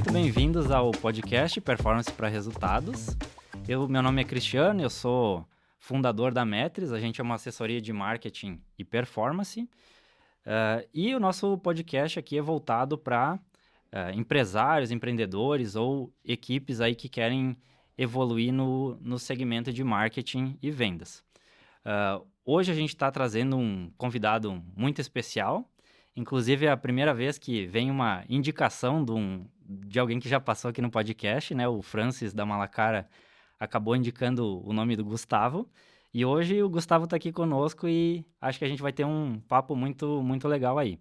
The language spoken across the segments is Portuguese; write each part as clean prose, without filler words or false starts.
muito bem-vindos ao podcast Performance para Resultados. Meu nome é Cristiano, eu sou fundador da Metris, a gente é uma assessoria de marketing e performance. E o nosso podcast aqui é voltado para empresários, empreendedores ou equipes aí que querem evoluir no segmento de marketing e vendas. Hoje a gente está trazendo um convidado muito especial. Inclusive, é a primeira vez que vem uma indicação de alguém que já passou aqui no podcast, né? O Francis da Malacara acabou indicando o nome do Gustavo. E hoje o Gustavo está aqui conosco e acho que a gente vai ter um papo muito, muito legal aí.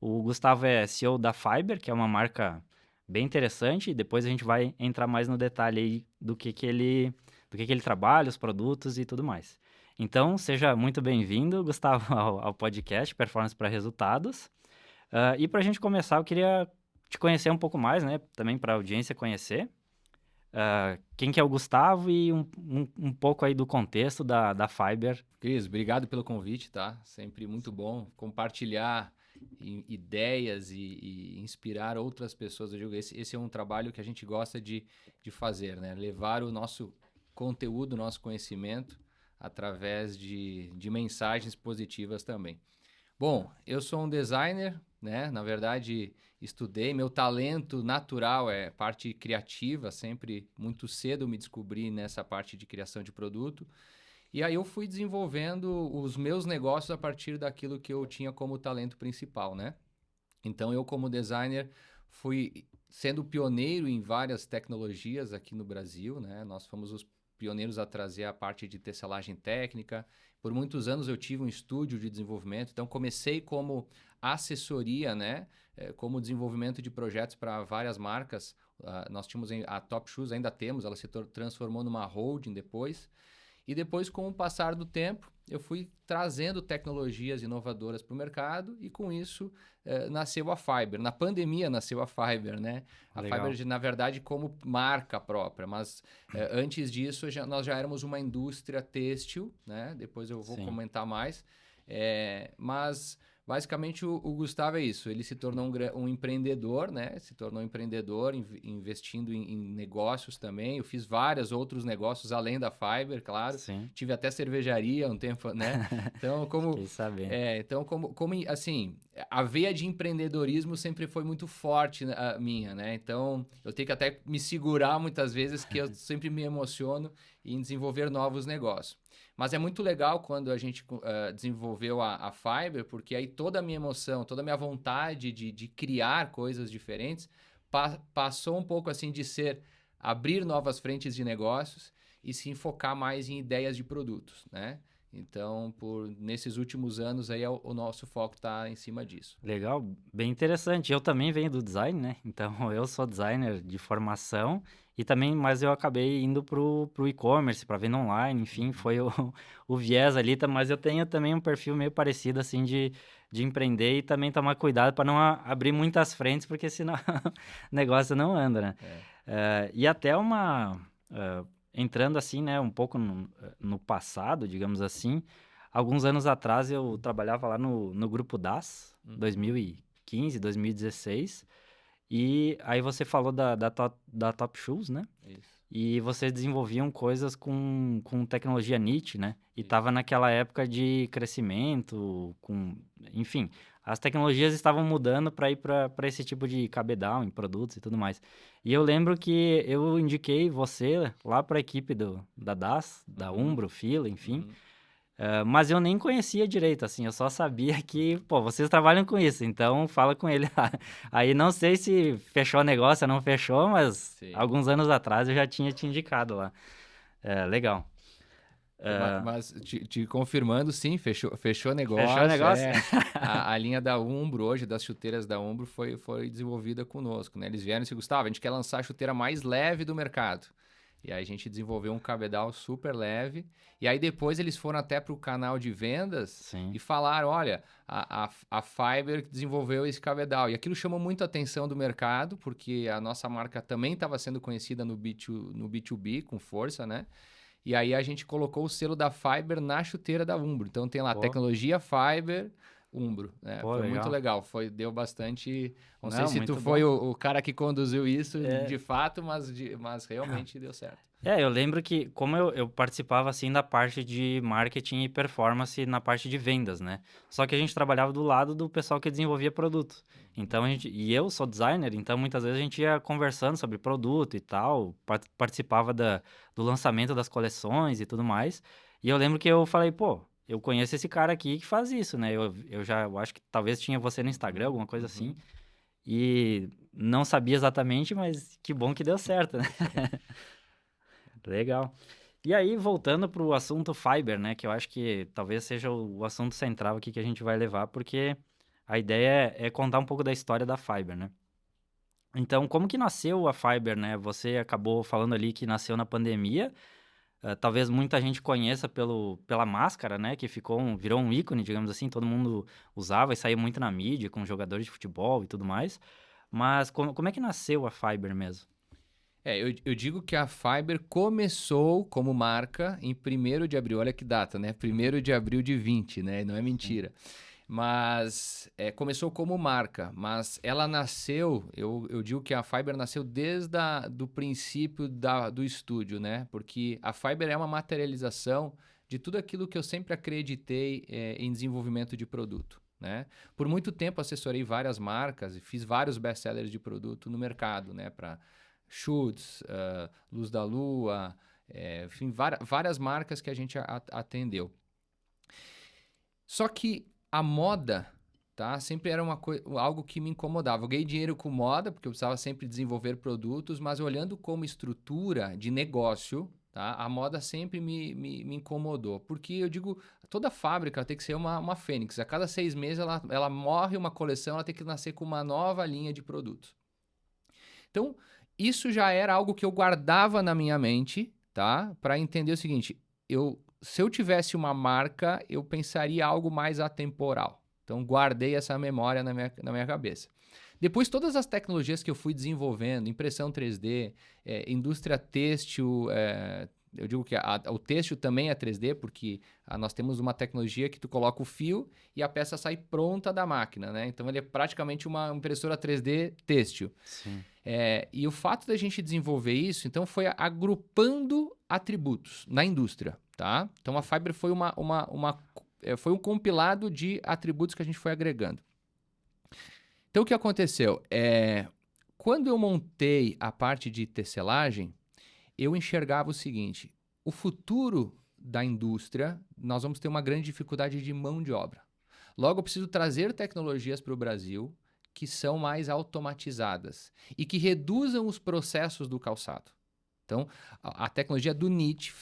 O Gustavo é CEO da Fiber, que é uma marca bem interessante. E depois a gente vai entrar mais no detalhe aí do que ele trabalha, os produtos e tudo mais. Então, seja muito bem-vindo, Gustavo, ao podcast Performance para Resultados. E para a gente começar, eu queria te conhecer um pouco mais, né? Também para a audiência conhecer. Quem que é o Gustavo e um pouco aí do contexto da Fiber. Cris, obrigado pelo convite, tá? Sempre muito bom compartilhar ideias e inspirar outras pessoas. Eu digo, esse é um trabalho que a gente gosta de fazer, né? Levar o nosso conteúdo, o nosso conhecimento através de mensagens positivas também. Bom, eu sou um designer, né? Na verdade, estudei. Meu talento natural é parte criativa. Sempre muito cedo me descobri nessa parte de criação de produto. E aí eu fui desenvolvendo os meus negócios a partir daquilo que eu tinha como talento principal, né? Então, eu como designer fui sendo pioneiro em várias tecnologias aqui no Brasil, né? Nós fomos os pioneiros a trazer a parte de tecelagem técnica. Por muitos anos eu tive um estúdio de desenvolvimento, então comecei como assessoria, né? Como desenvolvimento de projetos para várias marcas. Nós tínhamos a Top Shoes, ainda temos, ela se transformou numa holding depois. E depois, com o passar do tempo, eu fui trazendo tecnologias inovadoras para o mercado e com isso nasceu a Fiber. Na pandemia nasceu a Fiber, né? Legal. A Fiber, na verdade, como marca própria, mas antes disso nós já éramos uma indústria têxtil, né? Depois eu vou comentar mais. Mas basicamente o Gustavo é isso, ele se tornou um empreendedor, né? Se tornou um empreendedor investindo em negócios também. Eu fiz vários outros negócios além da Fiber, claro. Sim. Tive até cervejaria um tempo, né? Então, Fiquei sabendo. como assim, a veia de empreendedorismo sempre foi muito forte a minha, né? Então, eu tenho que até me segurar muitas vezes, que eu sempre me emociono em desenvolver novos negócios. Mas é muito legal quando a gente desenvolveu a Fiber, porque aí toda a minha emoção, toda a minha vontade de criar coisas diferentes passou um pouco assim de abrir novas frentes de negócios e se focar mais em ideias de produtos, né? Então, nesses últimos anos aí o nosso foco está em cima disso. Legal, bem interessante. Eu também venho do design, né? Então, eu sou designer de formação mas eu acabei indo pro e-commerce, para venda online, enfim, foi o viés ali, mas eu tenho também um perfil meio parecido, assim, de empreender e também tomar cuidado para não abrir muitas frentes, porque senão o negócio não anda, né? E até entrando assim, né, um pouco no passado, digamos assim, alguns anos atrás eu trabalhava lá no Grupo DAS, 2015, 2016, e aí você falou da Top Shoes, né? Isso. E vocês desenvolviam coisas com tecnologia NIT, né? E estava naquela época de crescimento, enfim, as tecnologias estavam mudando para ir para esse tipo de cabedal em produtos e tudo mais. E eu lembro que eu indiquei você lá para a equipe da DAS, da Umbro, Fila, enfim. Mas eu nem conhecia direito, assim, eu só sabia que, vocês trabalham com isso, então fala com ele lá. Aí não sei se fechou o negócio ou não fechou, mas alguns anos atrás eu já tinha te indicado lá. Legal. Mas te confirmando, sim, fechou negócio. Fechou o negócio? A linha da Umbro hoje, das chuteiras da Umbro, foi desenvolvida conosco, né? Eles vieram e disseram, Gustavo, a gente quer lançar a chuteira mais leve do mercado. E aí a gente desenvolveu um cabedal super leve. E aí depois eles foram até para o canal de vendas e falaram, olha, a Fiber desenvolveu esse cabedal. E aquilo chamou muito a atenção do mercado, porque a nossa marca também estava sendo conhecida no B2B com força, né? E aí a gente colocou o selo da Fiber na chuteira da Umbro. Então tem lá tecnologia Fiber, Umbro, né? Pô, Foi muito legal. legal, deu bastante... Não Não, sei se tu muito foi bom. o cara que conduziu isso É, de fato, mas realmente deu certo. eu lembro que, como eu participava, assim, da parte de marketing e performance na parte de vendas, né? Só que a gente trabalhava do lado do pessoal que desenvolvia produto. Então, e eu sou designer, então muitas vezes a gente ia conversando sobre produto e tal, participava do lançamento das coleções e tudo mais. E eu lembro que eu falei, pô, eu conheço esse cara aqui que faz isso, né? Eu acho que talvez tinha você no Instagram, alguma coisa assim. Uhum. E não sabia exatamente, mas que bom que deu certo, né? Sim. Legal. E aí, voltando para o assunto Fiber, né? Que eu acho que talvez seja o assunto central aqui que a gente vai levar, porque a ideia é contar um pouco da história da Fiber, né? Então, como que nasceu a Fiber, né? Você acabou falando ali que nasceu na pandemia. Talvez muita gente conheça pela máscara, né? Que virou um ícone, digamos assim. Todo mundo usava e saía muito na mídia com jogadores de futebol e tudo mais. Mas como é que nasceu a Fiber mesmo? Eu digo que a Fiber começou como marca em 1º de abril. Olha que data, né? 1º de abril de 20, né? Não é Sim. mentira. Mas começou como marca, mas ela nasceu, eu digo que a Fiber nasceu desde do princípio do estúdio, né? Porque a Fiber é uma materialização de tudo aquilo que eu sempre acreditei em desenvolvimento de produto, né? Por muito tempo assessorei várias marcas e fiz vários best-sellers de produto no mercado, né? Para Schutz, Luz da Lua, enfim, várias marcas que a gente atendeu. Só que a moda, tá? Sempre era algo que me incomodava. Eu ganhei dinheiro com moda, porque eu precisava sempre desenvolver produtos, mas olhando como estrutura de negócio, tá? A moda sempre me incomodou. Porque eu digo, toda fábrica tem que ser uma fênix. A cada 6 meses ela morre uma coleção, ela tem que nascer com uma nova linha de produtos. Então, isso já era algo que eu guardava na minha mente, tá? Para entender o seguinte, se eu tivesse uma marca, eu pensaria algo mais atemporal. Então, guardei essa memória na minha cabeça. Depois, todas as tecnologias que eu fui desenvolvendo, impressão 3D, indústria têxtil, eu digo que o têxtil também é 3D, porque nós temos uma tecnologia que tu coloca o fio e a peça sai pronta da máquina, né? Então, ele é praticamente uma impressora 3D têxtil. Sim. E o fato da gente desenvolver isso, então, foi agrupando atributos na indústria, tá? Então, a Fiber foi foi um compilado de atributos que a gente foi agregando. Então, o que aconteceu? Quando eu montei a parte de tecelagem, eu enxergava o seguinte, o futuro da indústria, nós vamos ter uma grande dificuldade de mão de obra. Logo, eu preciso trazer tecnologias para o Brasil que são mais automatizadas e que reduzam os processos do calçado. Então, a tecnologia do NIT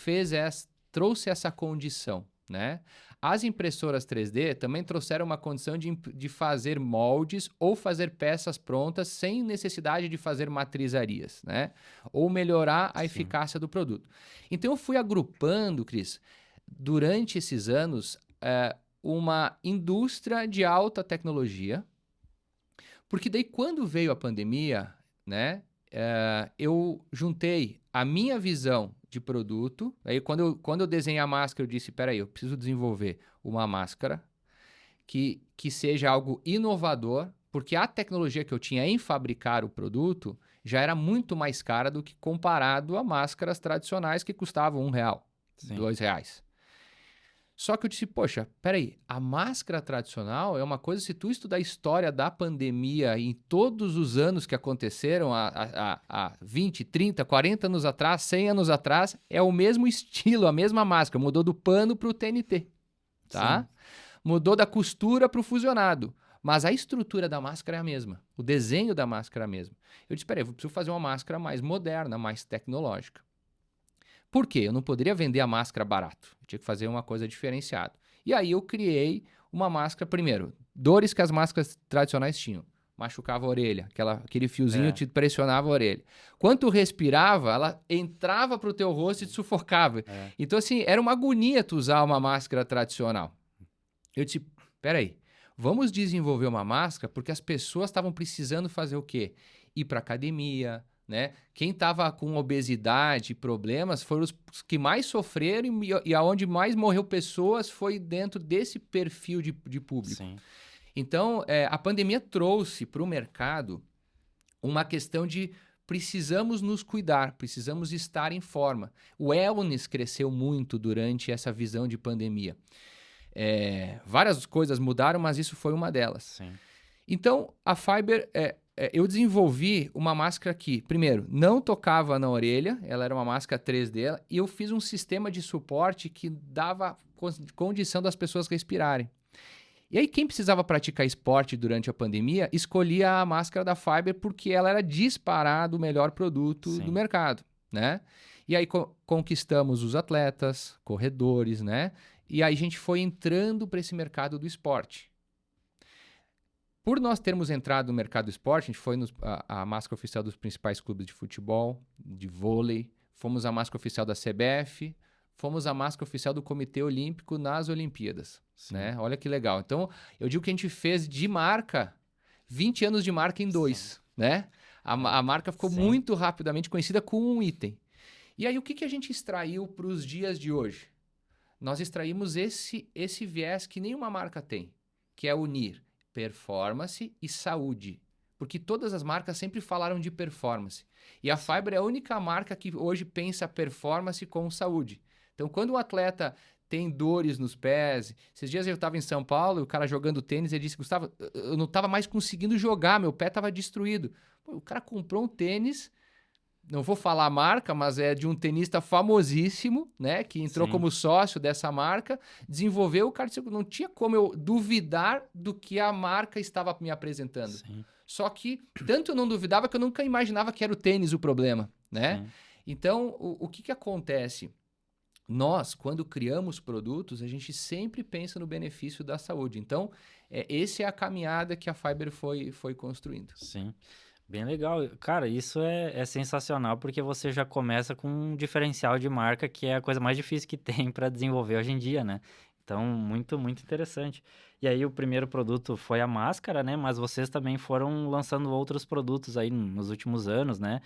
trouxe essa condição, né? As impressoras 3D também trouxeram uma condição de fazer moldes ou fazer peças prontas sem necessidade de fazer matrizarias, né? Ou melhorar a Sim. eficácia do produto. Então, eu fui agrupando, Cris, durante esses anos, uma indústria de alta tecnologia, porque daí quando veio a pandemia, né, eu juntei a minha visão de produto. Aí quando eu desenhei a máscara, eu disse, peraí, eu preciso desenvolver uma máscara que seja algo inovador, porque a tecnologia que eu tinha em fabricar o produto já era muito mais cara do que comparado a máscaras tradicionais que custavam R$1, Sim. R$2. Só que eu disse, poxa, peraí, a máscara tradicional é uma coisa, se tu estudar a história da pandemia em todos os anos que aconteceram, há 20, 30, 40 anos atrás, 100 anos atrás, é o mesmo estilo, a mesma máscara, mudou do pano para o TNT, tá? Sim. Mudou da costura para o fusionado, mas a estrutura da máscara é a mesma, o desenho da máscara é a mesma. Eu disse, peraí, eu preciso fazer uma máscara mais moderna, mais tecnológica. Por quê? Eu não poderia vender a máscara barato. Eu tinha que fazer uma coisa diferenciada. E aí eu criei uma máscara, primeiro, dores que as máscaras tradicionais tinham. Machucava a orelha, aquele fiozinho te pressionava a orelha. Quando tu respirava, ela entrava pro teu rosto e te sufocava. Então, assim, era uma agonia tu usar uma máscara tradicional. Eu disse, peraí, vamos desenvolver uma máscara porque as pessoas estavam precisando fazer o quê? Ir pra academia, né? Quem estava com obesidade e problemas foram os que mais sofreram e aonde mais morreu pessoas foi dentro desse perfil de público. Sim. Então, a pandemia trouxe para o mercado uma questão de precisamos nos cuidar, precisamos estar em forma. O wellness cresceu muito durante essa visão de pandemia. Várias coisas mudaram, mas isso foi uma delas. Sim. Então, a Fiber, eu desenvolvi uma máscara que, primeiro, não tocava na orelha, ela era uma máscara 3D, e eu fiz um sistema de suporte que dava condição das pessoas respirarem. E aí, quem precisava praticar esporte durante a pandemia, escolhia a máscara da Fiber porque ela era disparado o melhor produto Sim. do mercado, né? E aí, conquistamos os atletas, corredores, né? E aí, a gente foi entrando para esse mercado do esporte. Por nós termos entrado no mercado do esporte, a gente foi a máscara oficial dos principais clubes de futebol, de vôlei, fomos a máscara oficial da CBF, fomos a máscara oficial do Comitê Olímpico nas Olimpíadas, né? Olha que legal. Então, eu digo que a gente fez de marca, 20 anos de marca em 2, né? A marca ficou muito rapidamente conhecida com um item. E aí, o que a gente extraiu para os dias de hoje? Nós extraímos esse viés que nenhuma marca tem, que é unir performance e saúde. Porque todas as marcas sempre falaram de performance. E a Fiber é a única marca que hoje pensa performance com saúde. Então, quando um atleta tem dores nos pés... Esses dias eu estava em São Paulo e o cara jogando tênis, ele disse, Gustavo, eu não estava mais conseguindo jogar, meu pé estava destruído. Pô, o cara comprou um tênis, não vou falar a marca, mas é de um tenista famosíssimo, né? Que entrou como sócio dessa marca, desenvolveu, o cara disse, não tinha como eu duvidar do que a marca estava me apresentando. Sim. Só que tanto eu não duvidava que eu nunca imaginava que era o tênis o problema, né? Sim. Então, o que acontece? Nós, quando criamos produtos, a gente sempre pensa no benefício da saúde. Então, essa é a caminhada que a Fiber foi construindo. Sim. Bem legal. Cara, isso é sensacional porque você já começa com um diferencial de marca que é a coisa mais difícil que tem para desenvolver hoje em dia, né? Então, muito, muito interessante. E aí, o primeiro produto foi a máscara, né? Mas vocês também foram lançando outros produtos aí nos últimos anos, né?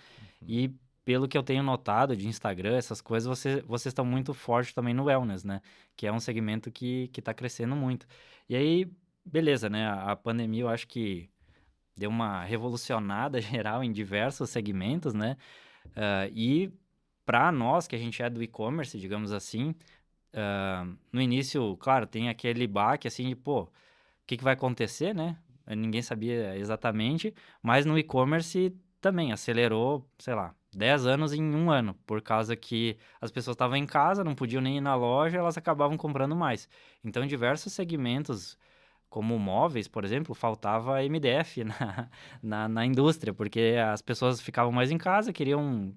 E pelo que eu tenho notado de Instagram, essas coisas, vocês estão muito fortes também no wellness, né? Que é um segmento que está crescendo muito. E aí, beleza, né? A pandemia, eu acho que deu uma revolucionada geral em diversos segmentos, né? E para nós, que a gente é do e-commerce, digamos assim, no início, claro, tem aquele baque, assim, de, pô, o que vai acontecer, né? Ninguém sabia exatamente, mas no e-commerce também acelerou, sei lá, 10 anos em um ano, por causa que as pessoas estavam em casa, não podiam nem ir na loja, elas acabavam comprando mais. Então, em diversos segmentos, como móveis, por exemplo, faltava MDF na indústria, porque as pessoas ficavam mais em casa, queriam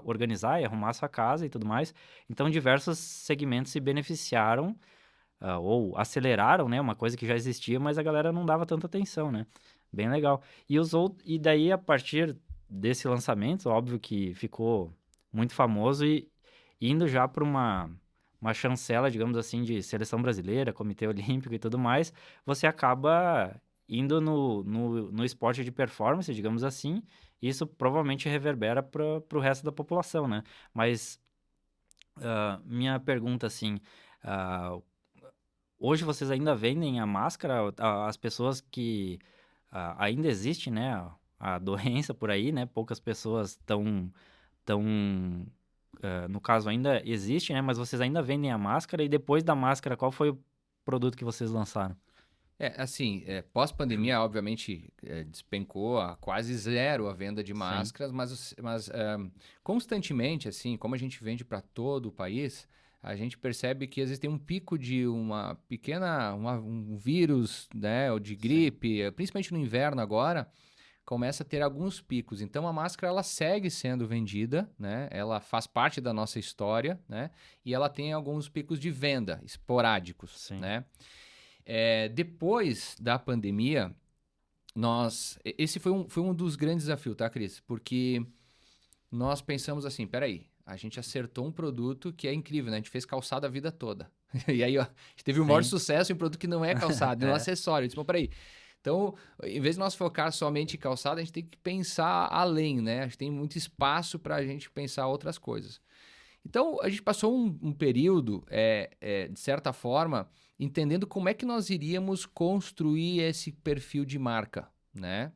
organizar e arrumar a sua casa e tudo mais. Então, diversos segmentos se beneficiaram ou aceleraram, né? Uma coisa que já existia, mas a galera não dava tanta atenção, né? Bem legal. E daí, a partir desse lançamento, óbvio que ficou muito famoso e indo já para uma chancela, digamos assim, de seleção brasileira, Comitê Olímpico e tudo mais, você acaba indo no esporte de performance, digamos assim, e isso provavelmente reverbera para o resto da população, né? Mas minha pergunta, assim, hoje vocês ainda vendem a máscara? As pessoas que ainda existe, né, a doença por aí, né? Poucas pessoas estão no caso, ainda existe, né? Mas vocês ainda vendem a máscara e depois da máscara, qual foi o produto que vocês lançaram? Assim, pós-pandemia, obviamente, despencou a quase zero a venda de máscaras, mas constantemente, assim, como a gente vende para todo o país, a gente percebe que existem um pico de uma pequena, um vírus, né, ou de gripe, principalmente no inverno agora, começa a ter alguns picos. Então, a máscara, ela segue sendo vendida, né? Ela faz parte da nossa história, né? E ela tem alguns picos de venda esporádicos, né? Depois da pandemia, esse foi um dos grandes desafios, tá, Cris? Porque nós pensamos assim, peraí, a gente acertou um produto que é incrível, né? A gente fez calçado a vida toda. E aí, ó, a gente teve o maior sucesso em um produto que não é calçado, é um acessório. A gente disse, peraí, Então, em vez de nós focar somente em calçado, a gente tem que pensar além, né? A gente tem muito espaço para a gente pensar outras coisas. Então, a gente passou um período, de certa forma, entendendo como é que nós iríamos construir esse perfil de marca, né?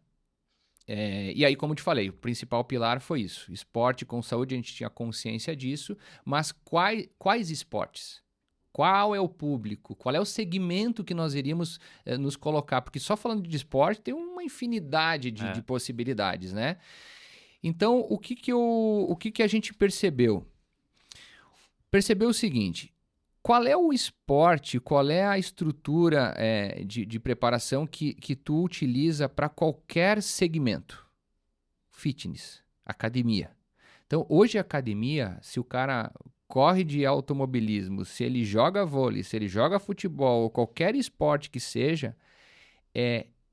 E aí, como eu te falei, o principal pilar foi isso. Esporte com saúde, a gente tinha consciência disso, mas quais esportes? Qual é o público? Qual é o segmento que nós iríamos nos colocar? Porque só falando de esporte tem uma infinidade de possibilidades, né? Então, o que a gente percebeu? Percebeu o seguinte: qual é o esporte, qual é a estrutura de preparação que tu utiliza para qualquer segmento? Fitness, academia. Então, hoje a academia, se o cara corre de automobilismo, se ele joga vôlei, se ele joga futebol, ou qualquer esporte que seja,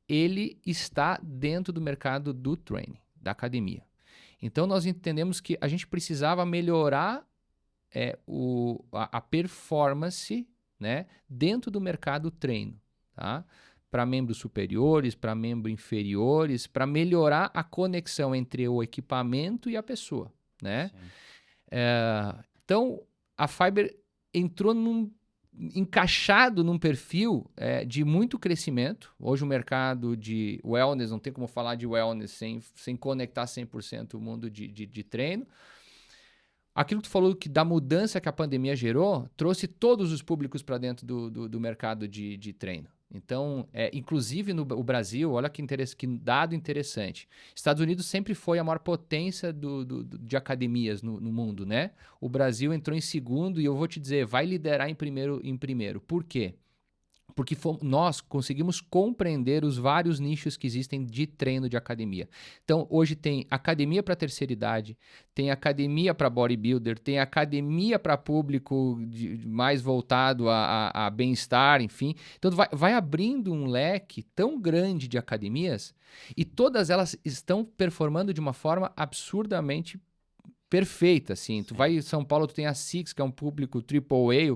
ele está dentro do mercado do training, da academia. Então, nós entendemos que a gente precisava melhorar a performance, né, dentro do mercado treino, tá? Para membros superiores, para membros inferiores, para melhorar a conexão entre o equipamento e a pessoa, né? Então, a Fiber entrou encaixado num perfil de muito crescimento. Hoje o mercado de wellness, não tem como falar de wellness sem conectar 100% o mundo de treino. Aquilo que tu falou que da mudança que a pandemia gerou, trouxe todos os públicos para dentro do mercado de treino. Então, inclusive o Brasil, olha que dado interessante. Estados Unidos sempre foi a maior potência de academias no mundo, né? O Brasil entrou em segundo e eu vou te dizer, vai liderar em primeiro. Por quê? Porque nós conseguimos compreender os vários nichos que existem de treino de academia. Então, hoje tem academia para terceira idade, tem academia para bodybuilder, tem academia para público mais voltado a bem-estar, enfim. Então, vai abrindo um leque tão grande de academias e todas elas estão performando de uma forma absurdamente perfeita, assim. Tu vai em São Paulo, tu tem a Six, que é um público AAA,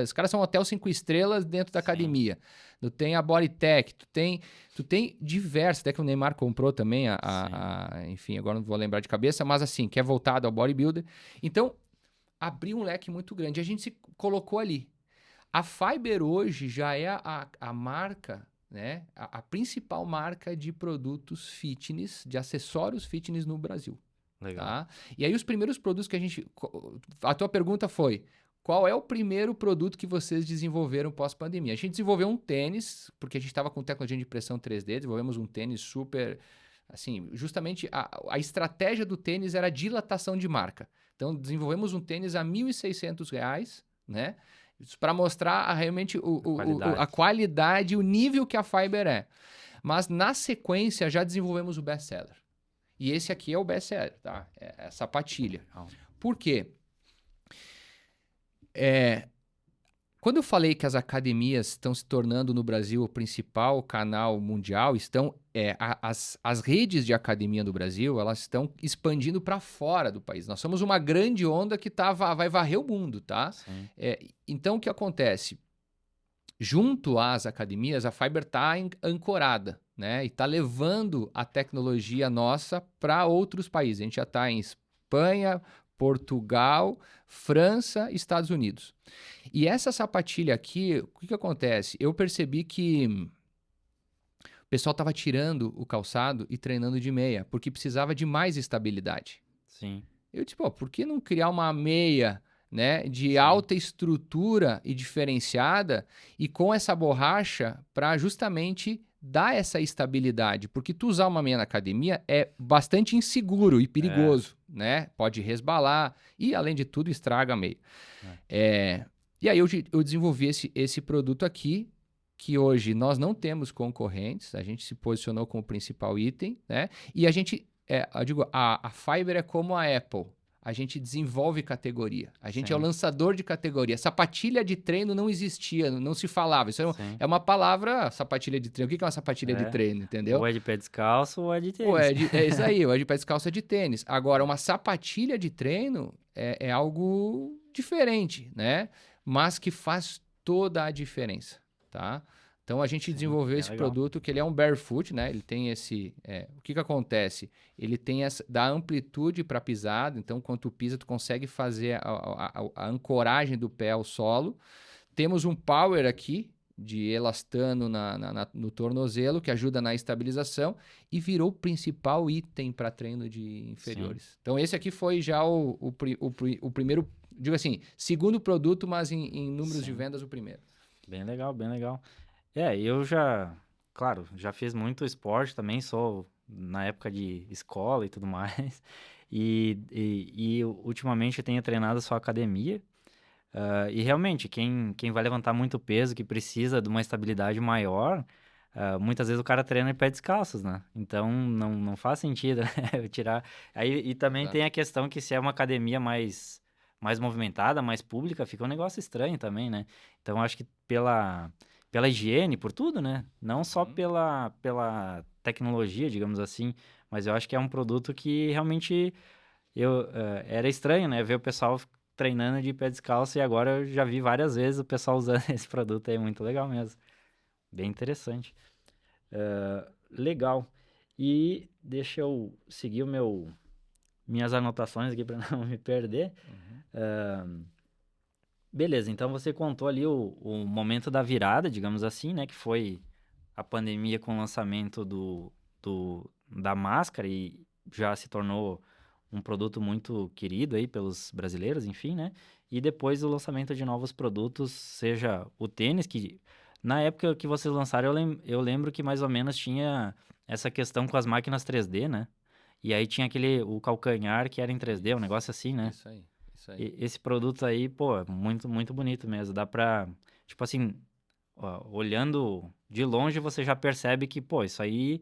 os caras são um hotel 5 estrelas dentro da academia. Tu tem a Bodytech, tu tem diversas, até que o Neymar comprou também, enfim, agora não vou lembrar de cabeça, mas assim, que é voltado ao bodybuilder. Então, abriu um leque muito grande, a gente se colocou ali. A Fiber hoje já é a marca, né, a principal marca de produtos fitness, de acessórios fitness no Brasil. Legal. Tá? E aí os primeiros produtos que a gente... A tua pergunta foi, qual é o primeiro produto que vocês desenvolveram pós-pandemia? A gente desenvolveu um tênis, porque a gente estava com tecnologia de impressão 3D, desenvolvemos um tênis super... Assim, justamente a estratégia do tênis era a dilatação de marca. Então, desenvolvemos um tênis a R$ 1.600, né? Para mostrar realmente a qualidade, o nível que a Fiber é. Mas, na sequência, já desenvolvemos o best-seller. E esse aqui é o best-seller, tá? É a sapatilha. Por quê? Quando eu falei que as academias estão se tornando no Brasil o principal canal mundial, as redes de academia do Brasil, elas estão expandindo para fora do país. Nós somos uma grande onda que vai varrer o mundo, tá? Então, o que acontece? Junto às academias, a Fiber está ancorada, né? E está levando a tecnologia nossa para outros países. A gente já está em Espanha, Portugal, França e Estados Unidos. E essa sapatilha aqui, o que acontece? Eu percebi que o pessoal estava tirando o calçado e treinando de meia, porque precisava de mais estabilidade. Sim. Eu disse, por que não criar uma meia, né, de alta estrutura e diferenciada e com essa borracha para justamente dar essa estabilidade? Porque tu usar uma meia na academia é bastante inseguro e perigoso, né? Pode resbalar e, além de tudo, estraga a meia. E aí eu desenvolvi esse produto aqui, que hoje nós não temos concorrentes, a gente se posicionou como principal item, né? E a gente, eu digo, a Fiber é como a Apple. A gente desenvolve categoria. A gente é o lançador de categoria. Sapatilha de treino não existia, não se falava. Isso é uma palavra, sapatilha de treino. O que é uma sapatilha de treino, entendeu? Ou é de pé descalço ou é de tênis. É isso aí, ou é de pé descalço, é de tênis. Agora, uma sapatilha de treino é algo diferente, né? Mas que faz toda a diferença, tá? Então, a gente desenvolveu esse legal. produto que ele é um barefoot, né? Ele tem esse... o que acontece? Ele tem dá amplitude para pisada, então, quando tu pisa, tu consegue fazer a ancoragem do pé ao solo. Temos um power aqui de elastano no tornozelo, que ajuda na estabilização, e virou o principal item para treino de inferiores. Sim. Então, esse aqui foi já o primeiro, digo assim, segundo produto, mas em números Sim. de vendas, o primeiro. Bem legal, bem legal. Eu claro, já fiz muito esporte também, sou na época de escola e tudo mais. E ultimamente eu tenho treinado só academia. E realmente, quem vai levantar muito peso, que precisa de uma estabilidade maior, muitas vezes o cara treina em pé descalços, né? Então não faz sentido, né? Eu tirar. E também tem a questão que se é uma academia mais movimentada, mais pública, fica um negócio estranho também, né? Então acho que pela higiene, por tudo, né? Não só pela tecnologia, digamos assim, mas eu acho que é um produto que realmente era estranho, né? Ver o pessoal treinando de pé descalço e agora eu já vi várias vezes o pessoal usando esse produto aí, muito legal mesmo. Bem interessante. Legal. E deixa eu seguir minhas anotações aqui para não me perder. Beleza, então você contou ali o momento da virada, digamos assim, né? Que foi a pandemia com o lançamento da máscara e já se tornou um produto muito querido aí pelos brasileiros, enfim, né? E depois o lançamento de novos produtos, seja o tênis, que na época que vocês lançaram, eu lembro que mais ou menos tinha essa questão com as máquinas 3D, né? E aí tinha o calcanhar que era em 3D, um negócio assim, né? Isso aí. Esse produto aí, pô, é muito, muito bonito mesmo. Dá pra, tipo assim, olhando de longe, você já percebe que, pô, isso aí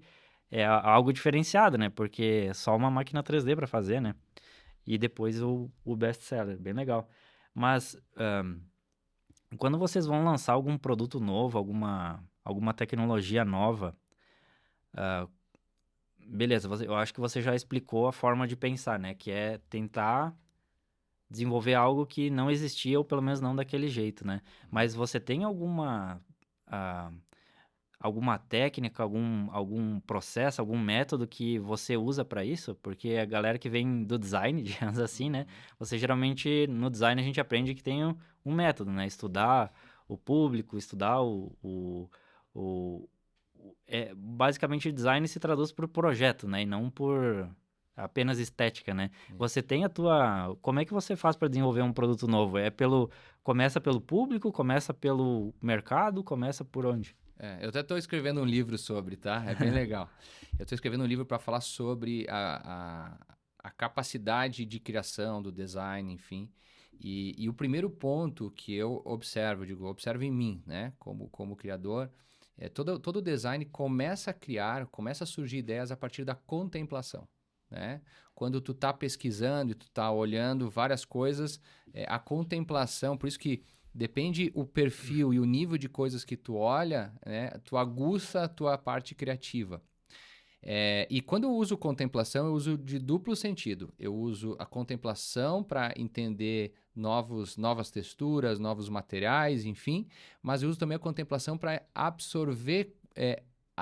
é algo diferenciado, né? Porque é só uma máquina 3D para fazer, né? E depois o best-seller, bem legal. Mas quando vocês vão lançar algum produto novo, alguma tecnologia nova, beleza, eu acho que você já explicou a forma de pensar, né? Que é tentar desenvolver algo que não existia, ou pelo menos não daquele jeito, né? Mas você tem alguma técnica, algum processo, algum método que você usa para isso? Porque a galera que vem do design, digamos assim, né? Você geralmente, no design, a gente aprende que tem um método, né? Estudar o público, estudar basicamente, design se traduz por projeto, né? E não por apenas estética, né? Você tem como é que você faz para desenvolver um produto novo? Começa pelo público, começa pelo mercado, começa por onde? Eu até estou escrevendo um livro sobre, tá? É bem legal. Eu estou escrevendo um livro para falar sobre a capacidade de criação do design, enfim. E o primeiro ponto que eu observo, observo em mim, né? Como criador, todo design começa a surgir ideias a partir da contemplação, né? Quando tu tá pesquisando e tu tá olhando várias coisas, a contemplação, por isso que depende o perfil e o nível de coisas que tu olha, né? Tu aguça a tua parte criativa. E quando eu uso contemplação, eu uso de duplo sentido. Eu uso a contemplação para entender novas texturas, novos materiais, enfim, mas eu uso também a contemplação para absorver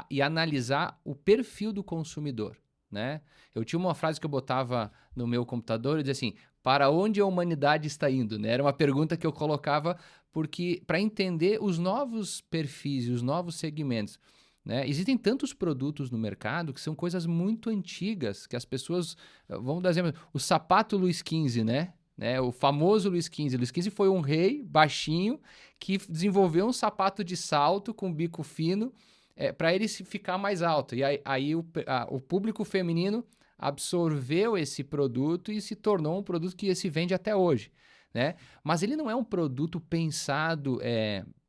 e analisar o perfil do consumidor, né? Eu tinha uma frase que eu botava no meu computador e dizia assim: para onde a humanidade está indo, né? Era uma pergunta que eu colocava para entender os novos perfis e os novos segmentos, né? Existem tantos produtos no mercado que são coisas muito antigas, que as pessoas... Vamos dar exemplo, o sapato Luiz XV, né? O famoso Luiz XV. Luiz XV foi um rei baixinho que desenvolveu um sapato de salto com bico fino para ele ficar mais alto. E aí o público feminino absorveu esse produto e se tornou um produto que se vende até hoje, né? Mas ele não é um produto pensado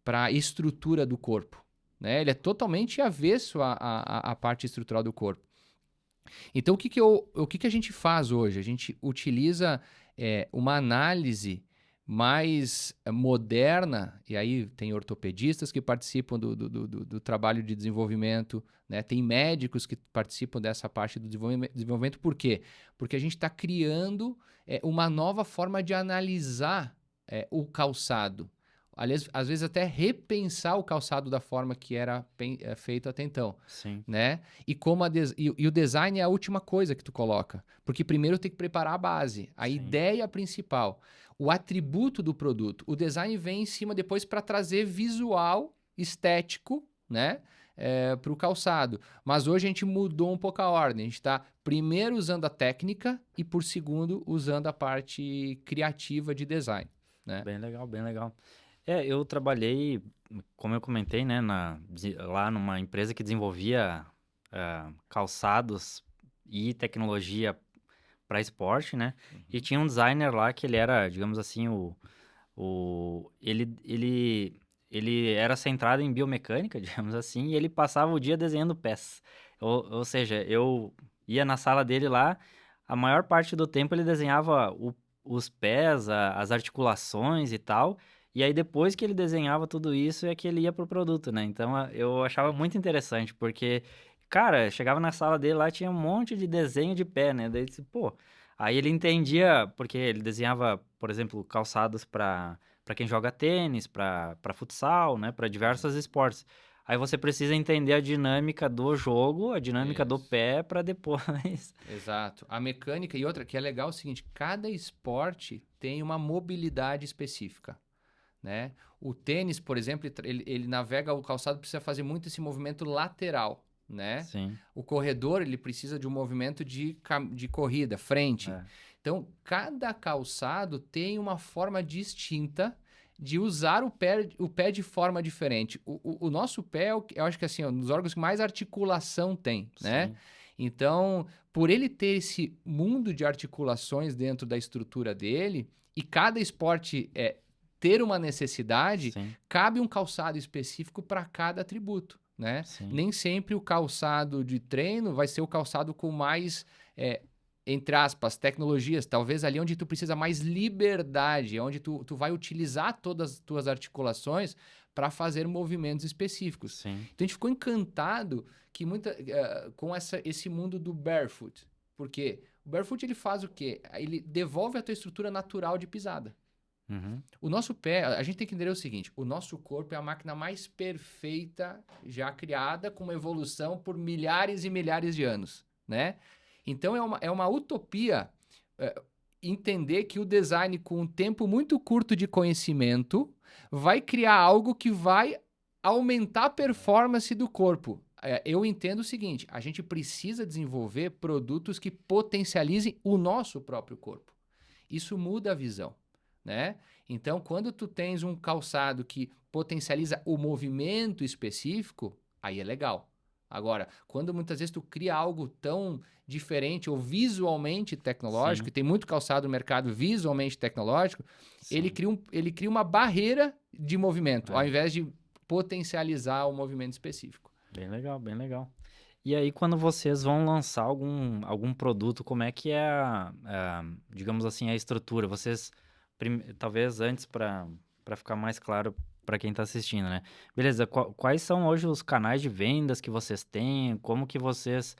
para a estrutura do corpo, né? Ele é totalmente avesso à parte estrutural do corpo. Então, o que a gente faz hoje? A gente utiliza uma análise mais moderna, e aí tem ortopedistas que participam do trabalho de desenvolvimento, né? Tem médicos que participam dessa parte do desenvolvimento. Por quê? Porque a gente está criando uma nova forma de analisar o calçado. aliás, às vezes até repensar o calçado da forma que era feito até então, Sim. né? E como e o design é a última coisa que tu coloca, porque primeiro tem que preparar a base, a Sim. ideia principal, o atributo do produto. O design vem em cima depois para trazer visual, estético, né? Para o calçado. Mas hoje a gente mudou um pouco a ordem. A gente está primeiro usando a técnica e por segundo usando a parte criativa de design, né? Bem legal, bem legal. Eu trabalhei, como eu comentei, né, lá numa empresa que desenvolvia calçados e tecnologia para esporte, né? E tinha um designer lá que ele era, digamos assim, ele era centrado em biomecânica, digamos assim, e ele passava o dia desenhando pés. Ou seja, eu ia na sala dele lá, a maior parte do tempo ele desenhava os pés, as articulações e tal, e aí depois que ele desenhava tudo isso é que ele ia pro produto, né? Então eu achava muito interessante, porque, cara, chegava na sala dele lá, tinha um monte de desenho de pé, né? Daí, pô, aí ele entendia, porque ele desenhava, por exemplo, calçados para quem joga tênis, para futsal, né, para diversos esportes. Aí você precisa entender a dinâmica do jogo, a dinâmica do Isso. pé para depois. Exato. A mecânica e outra que é legal é o seguinte, cada esporte tem uma mobilidade específica, né? O tênis, por exemplo, ele navega o calçado, precisa fazer muito esse movimento lateral, né? Sim. O corredor, ele precisa de um movimento de corrida, frente. É. Então, cada calçado tem uma forma distinta de usar o pé de forma diferente. O nosso pé, eu acho que assim, é um dos órgãos que mais articulação tem, né? Sim. Então, por ele ter esse mundo de articulações dentro da estrutura dele, e cada esporte ter uma necessidade, Sim. cabe um calçado específico para cada atributo, né? Sim. Nem sempre o calçado de treino vai ser o calçado com mais, entre aspas, tecnologias. Talvez ali onde tu precisa mais liberdade, onde tu vai utilizar todas as tuas articulações para fazer movimentos específicos. Sim. Então a gente ficou encantado que com esse mundo do barefoot. Porque o barefoot ele faz o quê? Ele devolve a tua estrutura natural de pisada. Uhum. O nosso pé, a gente tem que entender o seguinte, o nosso corpo é a máquina mais perfeita já criada, com uma evolução por milhares e milhares de anos, né? Então é uma utopia entender que o design com um tempo muito curto de conhecimento vai criar algo que vai aumentar a performance do corpo. Eu entendo o seguinte, a gente precisa desenvolver produtos que potencializem o nosso próprio corpo. Isso muda a visão, né? Então, quando tu tens um calçado que potencializa o movimento específico, aí é legal. Agora, quando muitas vezes tu cria algo tão diferente ou visualmente tecnológico, Sim. e tem muito calçado no mercado visualmente tecnológico, ele cria uma barreira de movimento, ao invés de potencializar o movimento específico. Bem legal, bem legal. E aí, quando vocês vão lançar algum produto, como é que é, digamos assim, a estrutura? Vocês, talvez antes, para ficar mais claro para quem está assistindo, né? Beleza, quais são hoje os canais de vendas que vocês têm? Como que vocês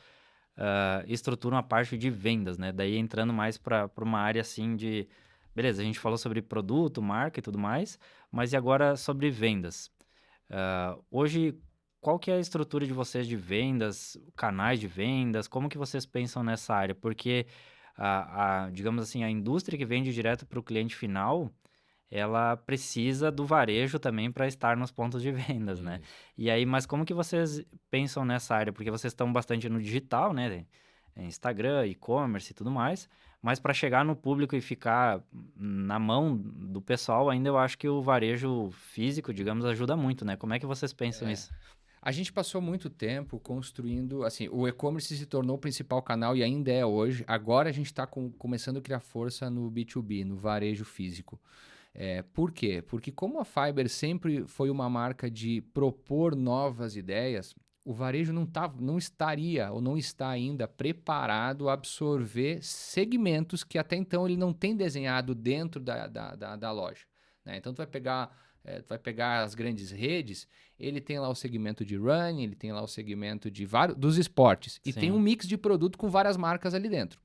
estruturam a parte de vendas, né? Daí entrando mais para uma área assim de... Beleza, a gente falou sobre produto, marca e tudo mais, mas e agora sobre vendas? Hoje, qual que é a estrutura de vocês de vendas, canais de vendas? Como que vocês pensam nessa área? Porque, digamos assim, a indústria que vende direto para o cliente final, ela precisa do varejo também para estar nos pontos de vendas, né? E aí, mas como que vocês pensam nessa área? Porque vocês estão bastante no digital, né? Instagram, e-commerce e tudo mais. Mas para chegar no público e ficar na mão do pessoal, ainda eu acho que o varejo físico, digamos, ajuda muito, né? Como é que vocês pensam isso? A gente passou muito tempo construindo, assim, o e-commerce se tornou o principal canal e ainda é hoje. Agora a gente está começando a criar força no B2B, no varejo físico. Por quê? Porque como a Fiber sempre foi uma marca de propor novas ideias, o varejo não estaria ou não está ainda preparado a absorver segmentos que até então ele não tem desenhado dentro da loja, né? Então, tu vai pegar as grandes redes, ele tem lá o segmento de running, ele tem lá o segmento dos esportes, e tem um Sim. mix de produto com várias marcas ali dentro.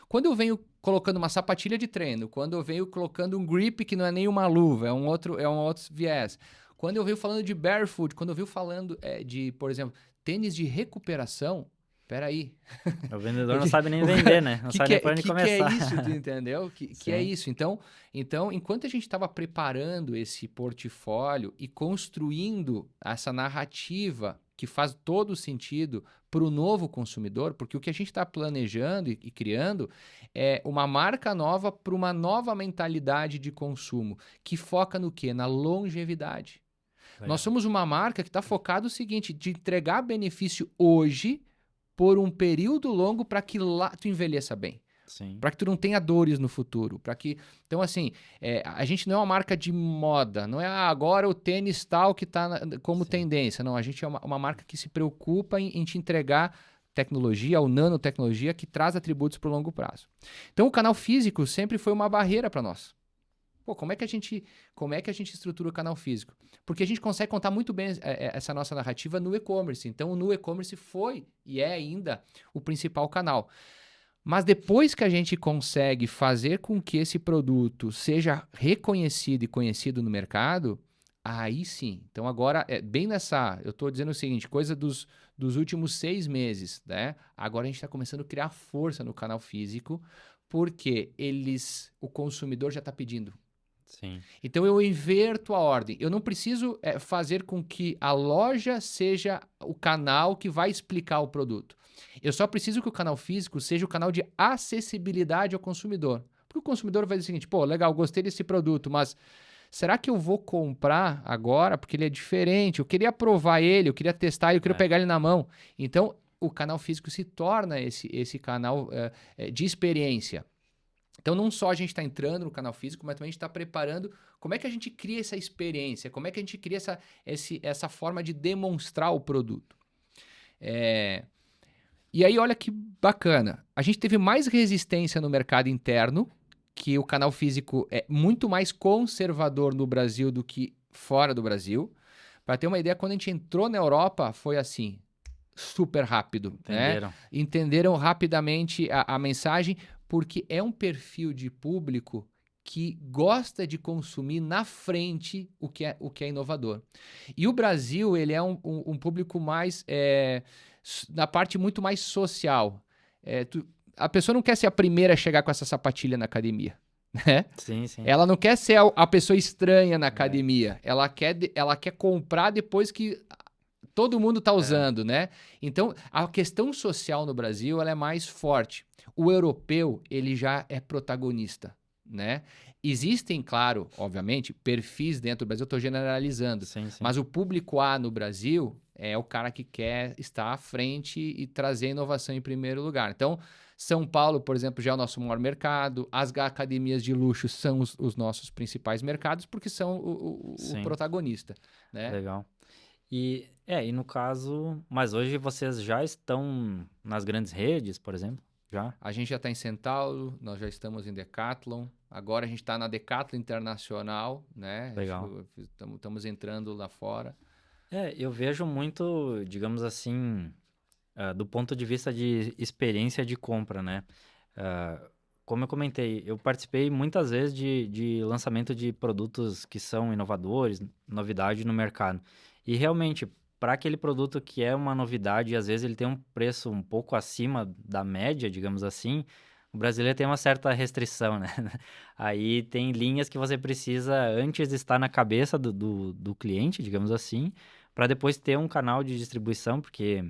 Quando eu venho colocando uma sapatilha de treino, quando eu venho colocando um grip que não é nem uma luva, é um outro viés. Quando eu venho falando de barefoot, quando eu venho falando de, por exemplo, tênis de recuperação, peraí. O vendedor não sabe nem vender, né? Não sabe nem por onde começar. Que é isso, entendeu? Que é isso. Então, enquanto a gente estava preparando esse portfólio e construindo essa narrativa que faz todo sentido para o novo consumidor, porque o que a gente está planejando e criando é uma marca nova para uma nova mentalidade de consumo, que foca no quê? Na longevidade. Legal. Nós somos uma marca que está focada no seguinte, de entregar benefício hoje por um período longo para que lá tu envelheça bem. Para que tu não tenha dores no futuro. Então, assim, a gente não é uma marca de moda. Não é agora o tênis tal que está como tendência. Não, a gente é uma marca que se preocupa em te entregar tecnologia, ou nanotecnologia, que traz atributos para o longo prazo. Então, o canal físico sempre foi uma barreira para nós. Pô, como é que a gente estrutura o canal físico? Porque a gente consegue contar muito bem essa nossa narrativa no e-commerce. Então, no e-commerce foi e é ainda o principal canal. Mas depois que a gente consegue fazer com que esse produto seja reconhecido e conhecido no mercado, aí sim. Então, agora, eu estou dizendo o seguinte, coisa dos últimos 6 meses, né? Agora a gente está começando a criar força no canal físico, porque o consumidor já está pedindo. Sim. Então eu inverto a ordem. Eu não preciso fazer com que a loja seja o canal que vai explicar o produto. Eu só preciso que o canal físico seja o canal de acessibilidade ao consumidor. Porque o consumidor vai dizer o seguinte, pô, legal, gostei desse produto, mas será que eu vou comprar agora porque ele é diferente? Eu queria provar ele, eu queria testar ele, eu queria pegar ele na mão. Então o canal físico se torna esse canal de experiência. Então, não só a gente está entrando no canal físico, mas também a gente está preparando como é que a gente cria essa experiência, como é que a gente cria essa forma de demonstrar o produto. E aí, olha que bacana. A gente teve mais resistência no mercado interno, que o canal físico é muito mais conservador no Brasil do que fora do Brasil. Para ter uma ideia, quando a gente entrou na Europa, foi assim, super rápido. Entenderam. Né? Entenderam rapidamente a mensagem, porque é um perfil de público que gosta de consumir na frente o que é inovador. E o Brasil, ele é um público mais, na parte muito mais social. A pessoa não quer ser a primeira a chegar com essa sapatilha na academia. Né? Sim, sim. Ela não quer ser a pessoa estranha na academia. Ela quer comprar depois que todo mundo está usando, né? Então, a questão social no Brasil ela é mais forte. O europeu, ele já é protagonista, né? Existem, claro, obviamente, perfis dentro do Brasil, eu estou generalizando, Sim. mas o público A no Brasil é o cara que quer estar à frente e trazer inovação em primeiro lugar. Então, São Paulo, por exemplo, já é o nosso maior mercado, as academias de luxo são os nossos principais mercados porque são o protagonista, né? Legal. E no caso, mas hoje vocês já estão nas grandes redes, por exemplo? Já? A gente já está em Centauro, nós já estamos em Decathlon, agora a gente está na Decathlon Internacional, né? Legal. Estamos entrando lá fora. Eu vejo muito, digamos assim, do ponto de vista de experiência de compra, né? Como eu comentei, eu participei muitas vezes de lançamento de produtos que são inovadores, novidade no mercado. E realmente, para aquele produto que é uma novidade e às vezes ele tem um preço um pouco acima da média, digamos assim, o brasileiro tem uma certa restrição, né? Aí tem linhas que você precisa antes estar na cabeça do cliente, digamos assim, para depois ter um canal de distribuição, porque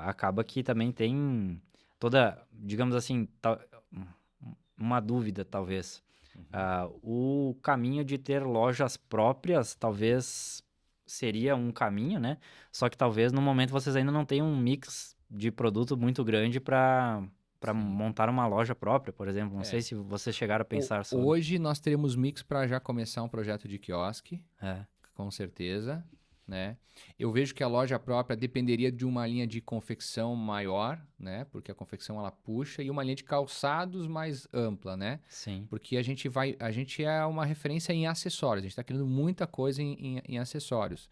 acaba que também tem toda, digamos assim, uma dúvida, talvez. O caminho de ter lojas próprias, talvez seria um caminho, né? Só que talvez no momento vocês ainda não tenham um mix de produto muito grande para montar uma loja própria, por exemplo. Não sei se vocês chegaram a pensar sobre. Hoje nós teremos mix para já começar um projeto de quiosque, É. com certeza, né? Eu vejo que a loja própria dependeria de uma linha de confecção maior, né? Porque a confecção ela puxa, e uma linha de calçados mais ampla, né? Sim. Porque a gente é uma referência em acessórios, a gente está criando muita coisa em acessórios.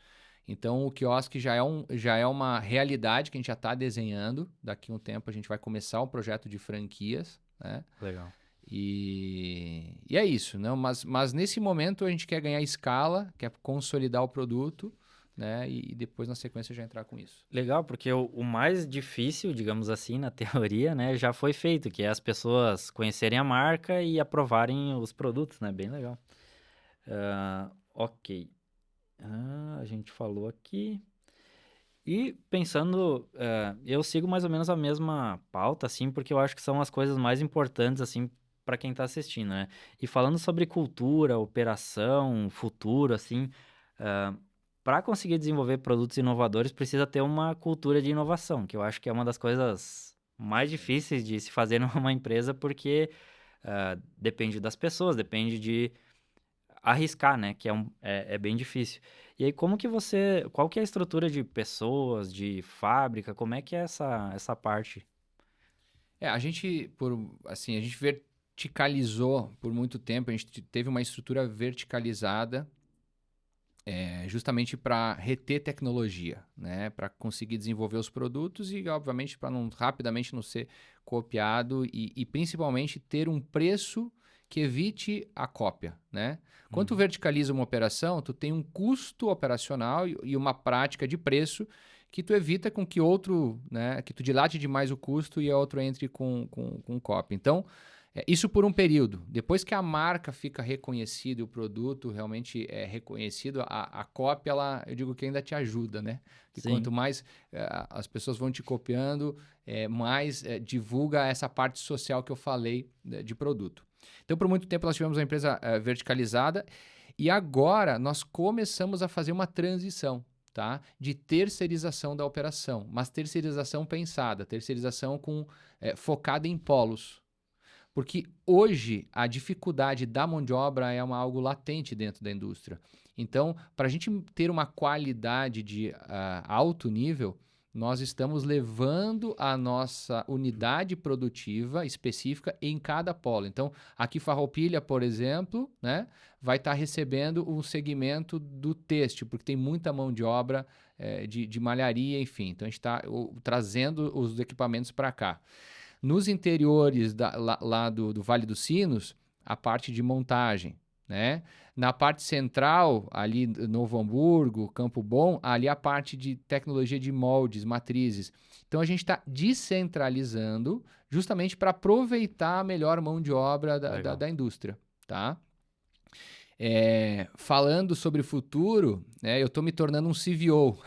Então o quiosque já é uma realidade que a gente já está desenhando. Daqui a um tempo a gente vai começar um projeto de franquias, né? Legal. E é isso, né? Mas nesse momento a gente quer ganhar escala, quer consolidar o produto, né? E depois na sequência já entrar com isso. Legal, porque o mais difícil, digamos assim, na teoria, né, já foi feito, que é as pessoas conhecerem a marca e aprovarem os produtos, né? Bem legal. Ok. A gente falou aqui. E pensando, eu sigo mais ou menos a mesma pauta, assim, porque eu acho que são as coisas mais importantes, assim, para quem está assistindo, né? E falando sobre cultura, operação, futuro, assim, para conseguir desenvolver produtos inovadores, precisa ter uma cultura de inovação, que eu acho que é uma das coisas mais difíceis de se fazer numa empresa, porque depende das pessoas, depende de arriscar, né? Que é bem difícil. E aí, qual que é a estrutura de pessoas, de fábrica, como é que é essa parte? A gente, assim, a gente verticalizou por muito tempo, a gente teve uma estrutura verticalizada, justamente para reter tecnologia, né? Para conseguir desenvolver os produtos e, obviamente, para não rapidamente não ser copiado e principalmente ter um preço que evite a cópia, né? Quando tu verticaliza uma operação, tu tem um custo operacional e uma prática de preço que tu evita com que outro, né? Que tu dilate demais o custo e a outro entre com cópia. Então, isso por um período. Depois que a marca fica reconhecida e o produto realmente é reconhecido, a cópia, eu digo que ainda te ajuda, né? E Sim, quanto mais as pessoas vão te copiando, mais divulga essa parte social que eu falei, né, de produto. Então, por muito tempo, nós tivemos uma empresa verticalizada e agora nós começamos a fazer uma transição, tá? De terceirização da operação, mas terceirização pensada, terceirização focada em polos. Porque hoje a dificuldade da mão de obra é algo latente dentro da indústria. Então, para a gente ter uma qualidade de alto nível, nós estamos levando a nossa unidade produtiva específica em cada polo. Então, aqui Farroupilha, por exemplo, né, vai estar recebendo um segmento do têxtil, porque tem muita mão de obra de malharia, enfim. Então, a gente está trazendo os equipamentos para cá. Nos interiores lá do Vale dos Sinos, a parte de montagem, né? Na parte central, ali Novo Hamburgo, Campo Bom, ali a parte de tecnologia de moldes, matrizes. Então a gente está descentralizando justamente para aproveitar a melhor mão de obra da indústria, tá? Falando sobre o futuro, né, eu estou me tornando um CVO.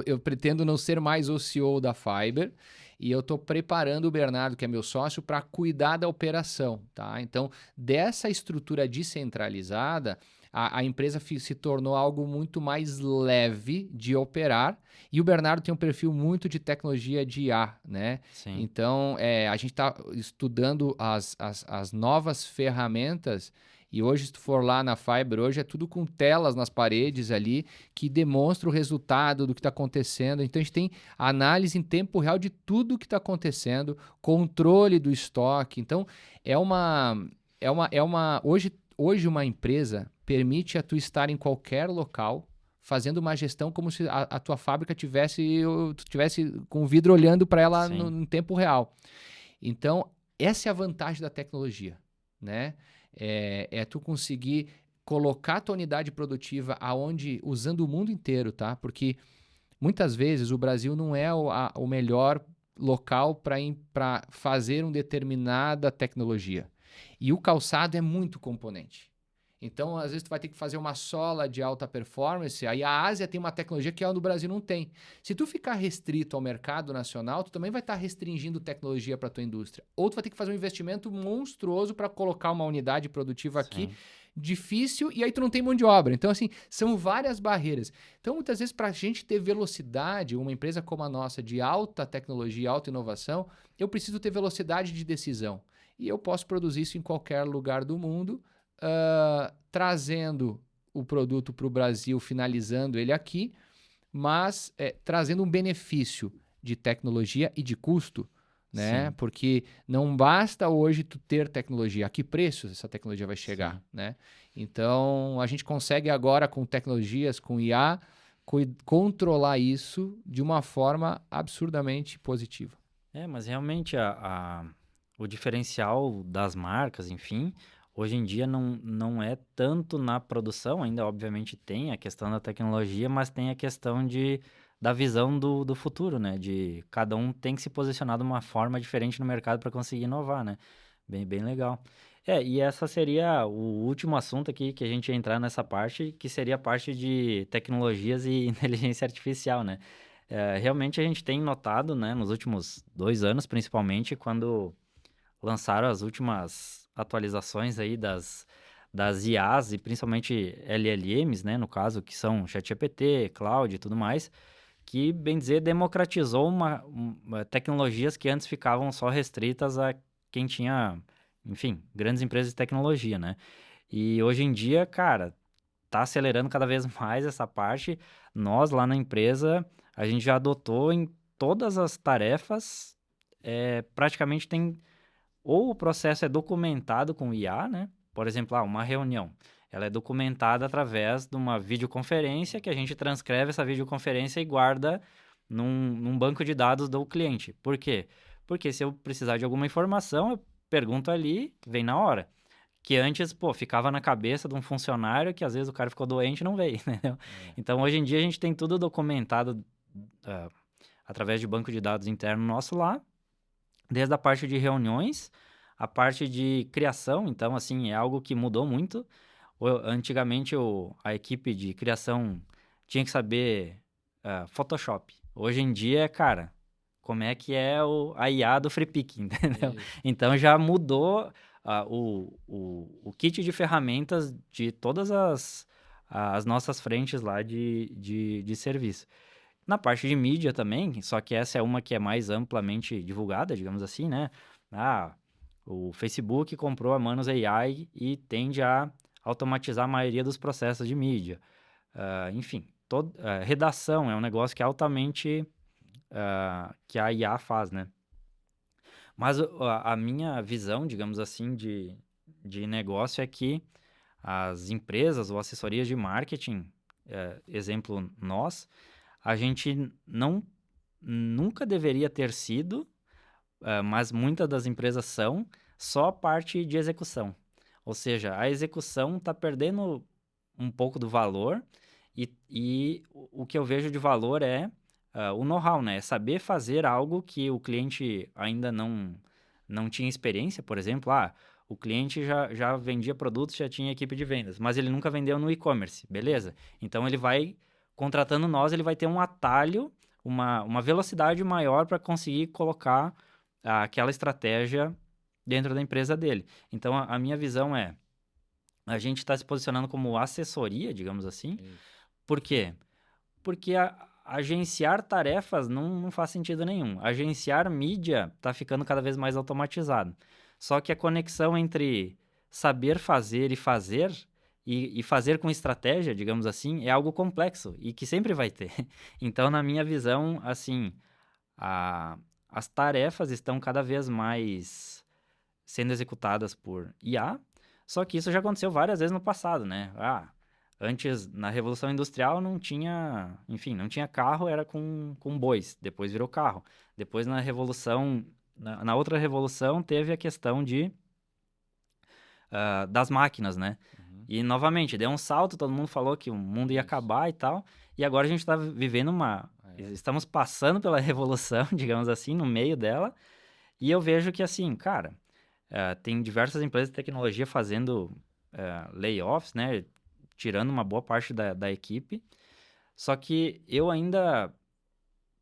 Eu pretendo não ser mais o CEO da Fiber e eu estou preparando o Bernardo, que é meu sócio, para cuidar da operação. Tá? Então, dessa estrutura descentralizada, a empresa se tornou algo muito mais leve de operar e o Bernardo tem um perfil muito de tecnologia de IA, né? sim. Então, a gente está estudando as novas ferramentas. E hoje, se tu for lá na Fiber, hoje é tudo com telas nas paredes ali que demonstra o resultado do que está acontecendo. Então, a gente tem análise em tempo real de tudo que está acontecendo, controle do estoque. Então, hoje uma empresa permite a tu estar em qualquer local fazendo uma gestão como se a tua fábrica tu tivesse com o vidro olhando para ela no tempo real. Então, essa é a vantagem da tecnologia, né? Tu conseguir colocar a tua unidade produtiva usando o mundo inteiro, tá? Porque muitas vezes o Brasil não é o melhor local para fazer uma determinada tecnologia. E o calçado é muito componente. Então, às vezes, tu vai ter que fazer uma sola de alta performance, aí a Ásia tem uma tecnologia que no Brasil não tem. Se tu ficar restrito ao mercado nacional, tu também vai estar restringindo tecnologia para a tua indústria. Ou tu vai ter que fazer um investimento monstruoso para colocar uma unidade produtiva aqui, difícil, e aí tu não tem mão de obra. Então, assim, são várias barreiras. Então, muitas vezes, para a gente ter velocidade, uma empresa como a nossa, de alta tecnologia, alta inovação, eu preciso ter velocidade de decisão. E eu posso produzir isso em qualquer lugar do mundo, trazendo o produto para o Brasil, finalizando ele aqui, mas trazendo um benefício de tecnologia e de custo, né? Sim. Porque não basta hoje tu ter tecnologia, a que preço essa tecnologia vai chegar, né? Então, a gente consegue agora com tecnologias, com IA, controlar isso de uma forma absurdamente positiva. Mas realmente o diferencial das marcas, enfim, hoje em dia não é tanto na produção, ainda obviamente tem a questão da tecnologia, mas tem a questão da visão do futuro, né? De cada um tem que se posicionar de uma forma diferente no mercado para conseguir inovar, né? Bem legal. E essa seria o último assunto aqui que a gente ia entrar nessa parte, que seria a parte de tecnologias e inteligência artificial, né? Realmente a gente tem notado, né, nos últimos 2 anos, principalmente, quando lançaram as últimas atualizações aí das IAs e principalmente LLMs, né, no caso, que são ChatGPT, Cloud e tudo mais, que, bem dizer, democratizou tecnologias que antes ficavam só restritas a quem tinha, enfim, grandes empresas de tecnologia, né? E hoje em dia, cara, tá acelerando cada vez mais essa parte. Nós, lá na empresa, a gente já adotou em todas as tarefas, praticamente tem ou o processo é documentado com IA, né? Por exemplo, uma reunião. Ela é documentada através de uma videoconferência que a gente transcreve essa videoconferência e guarda num banco de dados do cliente. Por quê? Porque se eu precisar de alguma informação, eu pergunto ali, vem na hora. Que antes, pô, ficava na cabeça de um funcionário que às vezes o cara ficou doente e não veio, entendeu? Então, hoje em dia, a gente tem tudo documentado através de banco de dados interno nosso lá, desde a parte de reuniões, a parte de criação, então, assim, é algo que mudou muito. Antigamente, a equipe de criação tinha que saber Photoshop. Hoje em dia, cara, como é que é a IA do FreePic, entendeu? Isso. Então, já mudou o kit de ferramentas de todas as nossas frentes lá de serviço. Na parte de mídia também, só que essa é uma que é mais amplamente divulgada, digamos assim, né? O Facebook comprou a Manus AI e tende a automatizar a maioria dos processos de mídia. Enfim, redação é um negócio que é altamente que a IA faz, né? Mas a minha visão, digamos assim, de negócio é que as empresas ou assessorias de marketing, exemplo nós, a gente nunca deveria ter sido, mas muitas das empresas são, só a parte de execução. Ou seja, a execução está perdendo um pouco do valor e o que eu vejo de valor é o know-how, né? É saber fazer algo que o cliente ainda não tinha experiência, por exemplo, o cliente já vendia produtos, já tinha equipe de vendas, mas ele nunca vendeu no e-commerce, beleza? Então ele vai, contratando nós, ele vai ter um atalho, uma velocidade maior para conseguir colocar aquela estratégia dentro da empresa dele. Então a minha visão é, a gente está se posicionando como assessoria, digamos assim. Isso. Por quê? Porque agenciar tarefas não faz sentido nenhum. Agenciar mídia está ficando cada vez mais automatizado. Só que a conexão entre saber fazer e fazer, e fazer com estratégia, digamos assim, é algo complexo e que sempre vai ter. Então, na minha visão, assim, as tarefas estão cada vez mais sendo executadas por IA, só que isso já aconteceu várias vezes no passado, né? Antes, na Revolução Industrial, não tinha, enfim, não tinha carro, era com bois, depois virou carro. Depois, na outra revolução, teve a questão das máquinas, né? Uhum. E, novamente, deu um salto, todo mundo falou que o mundo ia Isso. acabar e tal, e agora a gente está vivendo estamos passando pela revolução, digamos assim, no meio dela, e eu vejo que, assim, cara, tem diversas empresas de tecnologia fazendo layoffs, né? Tirando uma boa parte da equipe. Só que eu ainda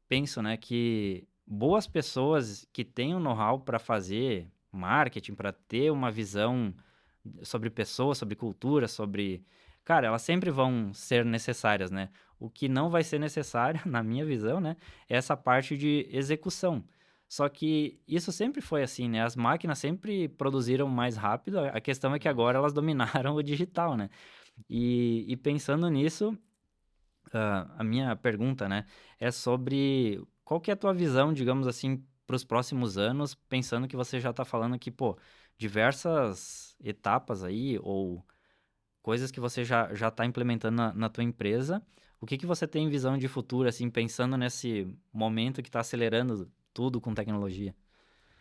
penso, né, que boas pessoas que têm o know-how para fazer marketing, para ter uma visão sobre pessoas, sobre cultura, sobre... Cara, elas sempre vão ser necessárias, né? O que não vai ser necessário, na minha visão, né, é essa parte de execução. Só que isso sempre foi assim, né? As máquinas sempre produziram mais rápido. A questão é que agora elas dominaram o digital, né? E pensando nisso, a minha pergunta, né, é sobre qual que é a tua visão, digamos assim, para os próximos anos, pensando que você já está falando que, pô, diversas etapas aí, ou coisas que você já está implementando na tua empresa. O que que você tem em visão de futuro, assim, pensando nesse momento que está acelerando tudo com tecnologia?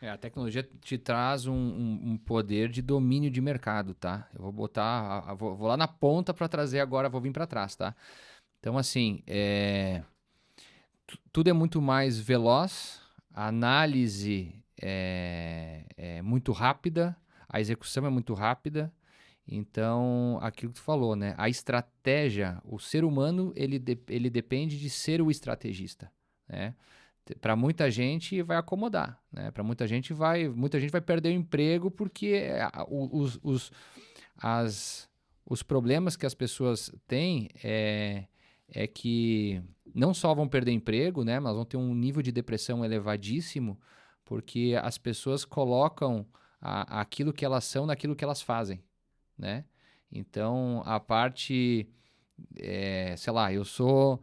A tecnologia te traz um poder de domínio de mercado, tá? Eu vou botar, vou lá na ponta para trazer agora, vou vir para trás, tá? Então, assim, tudo é muito mais veloz, a análise é muito rápida, a execução é muito rápida. Então, aquilo que tu falou, né? A estratégia, o ser humano, ele depende de ser o estrategista, né? Para muita gente vai acomodar, né? Para muita gente vai perder o emprego porque os problemas que as pessoas têm é que não só vão perder emprego, né? Mas vão ter um nível de depressão elevadíssimo porque as pessoas colocam aquilo que elas são naquilo que elas fazem, né? Então, a parte, sei lá, eu sou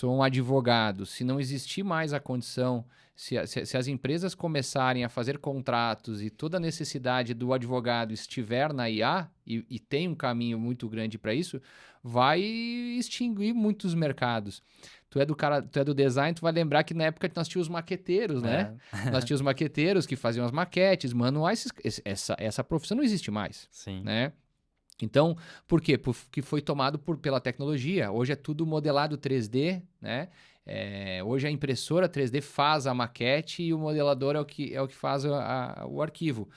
um advogado. Se não existir mais a condição, se as empresas começarem a fazer contratos e toda a necessidade do advogado estiver na IA, e tem um caminho muito grande para isso, vai extinguir muitos mercados. Tu é do design, tu vai lembrar que na época nós tínhamos maqueteiros, né? Nós tínhamos maqueteiros que faziam as maquetes, manuais. Essa profissão não existe mais, Sim. né? Então, por quê? Porque foi tomado pela tecnologia. Hoje é tudo modelado 3D, né? Hoje a impressora 3D faz a maquete e o modelador é o que faz o arquivo.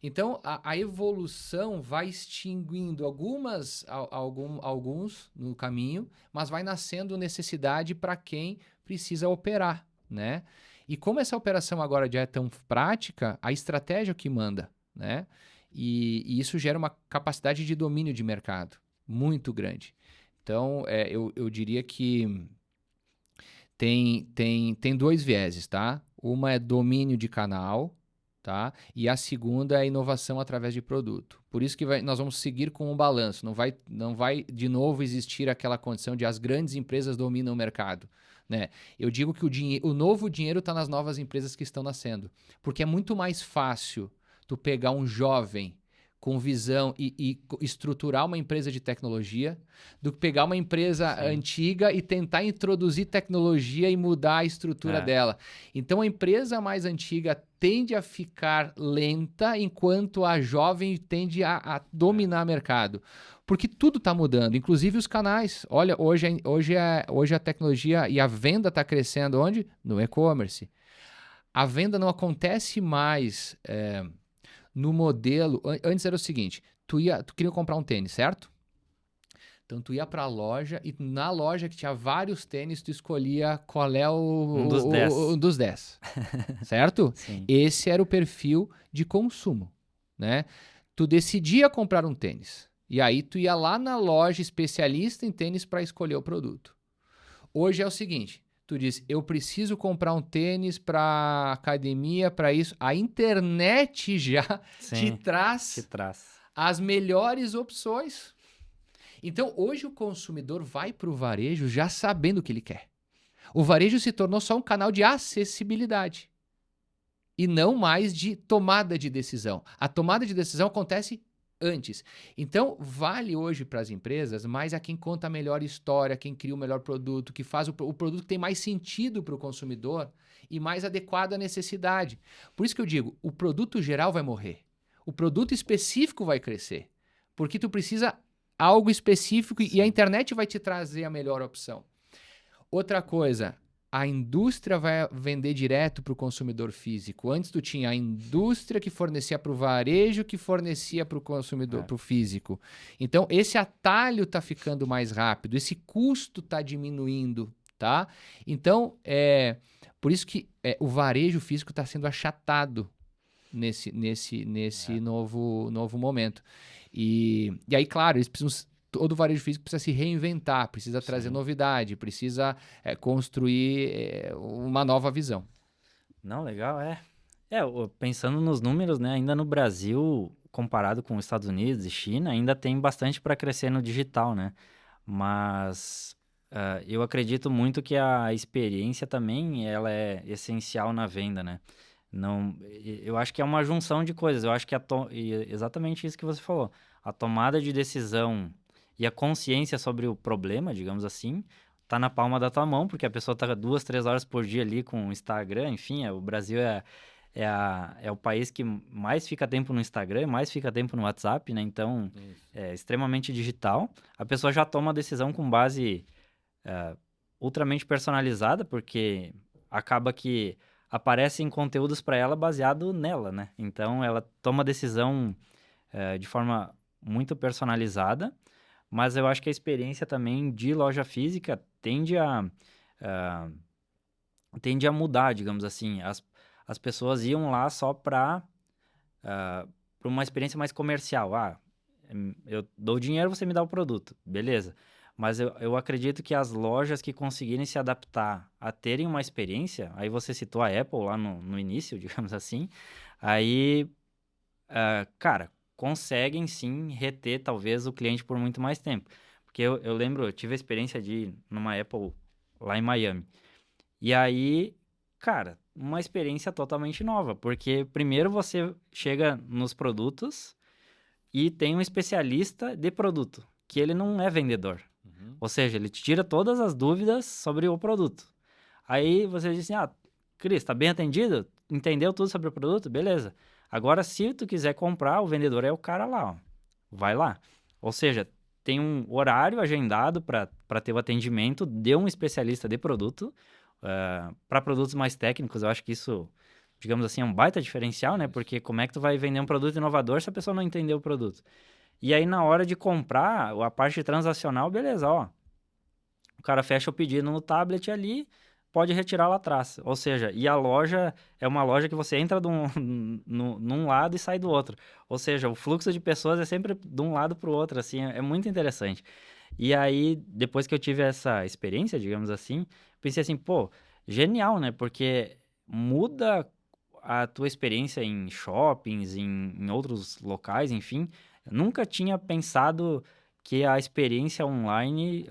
Então, a evolução vai extinguindo alguns no caminho, mas vai nascendo necessidade para quem precisa operar, né? E como essa operação agora já é tão prática, a estratégia é o que manda, né? E isso gera uma capacidade de domínio de mercado muito grande. Então, eu diria que tem dois vieses, tá? Uma é domínio de canal, tá? E a segunda é inovação através de produto. Por isso que nós vamos seguir com um balanço. Não vai de novo existir aquela condição de as grandes empresas dominam o mercado, né? Eu digo que o novo dinheiro está nas novas empresas que estão nascendo. Porque é muito mais fácil tu pegar um jovem com visão e estruturar uma empresa de tecnologia, do que pegar uma empresa antiga e tentar introduzir tecnologia e mudar a estrutura dela. Então, a empresa mais antiga tende a ficar lenta, enquanto a jovem tende a dominar o mercado. Porque tudo está mudando, inclusive os canais. Olha, hoje a tecnologia e a venda está crescendo onde? No e-commerce. A venda não acontece mais no modelo. Antes era o seguinte: tu queria comprar um tênis, certo? Então tu ia para a loja e na loja que tinha vários tênis, tu escolhia qual é Um dos 10. Um dos 10. Certo? Sim. Esse era o perfil de consumo, né? Tu decidia comprar um tênis. E aí tu ia lá na loja especialista em tênis para escolher o produto. Hoje é o seguinte: tu diz, eu preciso comprar um tênis para academia, para isso. A internet já te traz as melhores opções. Então, hoje o consumidor vai para o varejo já sabendo o que ele quer. O varejo se tornou só um canal de acessibilidade e não mais de tomada de decisão. A tomada de decisão acontece antes. Então, vale hoje para as empresas mais a quem conta a melhor história, quem cria o melhor produto, que faz o produto que tem mais sentido para o consumidor e mais adequado à necessidade. Por isso que eu digo, o produto geral vai morrer. O produto específico vai crescer. Porque tu precisa algo específico e a internet vai te trazer a melhor opção. Outra coisa, a indústria vai vender direto para o consumidor físico. Antes tu tinha a indústria que fornecia para o varejo, que fornecia para o consumidor, para o físico. Então, esse atalho está ficando mais rápido, esse custo está diminuindo, tá? Então, por isso que o varejo físico está sendo achatado nesse novo momento. E aí, claro, eles precisam... Todo varejo físico precisa se reinventar, precisa trazer novidade, precisa construir uma nova visão. Não, legal, pensando nos números, né, ainda no Brasil, comparado com os Estados Unidos e China, ainda tem bastante para crescer no digital, né? Mas eu acredito muito que a experiência também ela é essencial na venda, né? Não, eu acho que é uma junção de coisas. Eu acho que exatamente isso que você falou. A tomada de decisão e a consciência sobre o problema, digamos assim, tá na palma da tua mão, porque a pessoa tá 2, 3 horas por dia ali com o Instagram, enfim, o Brasil é o país que mais fica tempo no Instagram, mais fica tempo no WhatsApp, né? Então, Isso. é extremamente digital. A pessoa já toma a decisão com base ultramente personalizada, porque acaba que aparecem conteúdos para ela baseado nela, né? Então, ela toma a decisão de forma muito personalizada, mas eu acho que a experiência também de loja física ah, tende a mudar, digamos assim. As pessoas iam lá só para uma experiência mais comercial. Eu dou dinheiro, você me dá o produto, beleza. Mas eu acredito que as lojas que conseguirem se adaptar a terem uma experiência, aí você citou a Apple lá no início, digamos assim, aí, cara, conseguem sim reter talvez o cliente por muito mais tempo. Porque eu lembro, eu tive a experiência de ir numa Apple lá em Miami. E aí, cara, uma experiência totalmente nova, porque primeiro você chega nos produtos e tem um especialista de produto, que ele não é vendedor. Uhum. Ou seja, ele te tira todas as dúvidas sobre o produto. Aí você diz assim: "Ah, Cris, tá bem atendido? Entendeu tudo sobre o produto? Beleza. Agora, se tu quiser comprar, o vendedor é o cara lá, ó. Vai lá." Ou seja, tem um horário agendado para ter o atendimento de um especialista de produto. Para produtos mais técnicos, eu acho que isso, digamos assim, é um baita diferencial, né? Isso. Porque como é que tu vai vender um produto inovador se a pessoa não entender o produto? E aí, na hora de comprar, a parte transacional, beleza, ó. O cara fecha o pedido no tablet ali, pode retirar lá atrás. Ou seja, e a loja é uma loja que você entra num lado e sai do outro. Ou seja, o fluxo de pessoas é sempre de um lado para o outro, assim, é muito interessante. E aí, depois que eu tive essa experiência, digamos assim, pensei assim, pô, genial, né? Porque muda a tua experiência em shoppings, em outros locais, enfim. Eu nunca tinha pensado que a experiência online,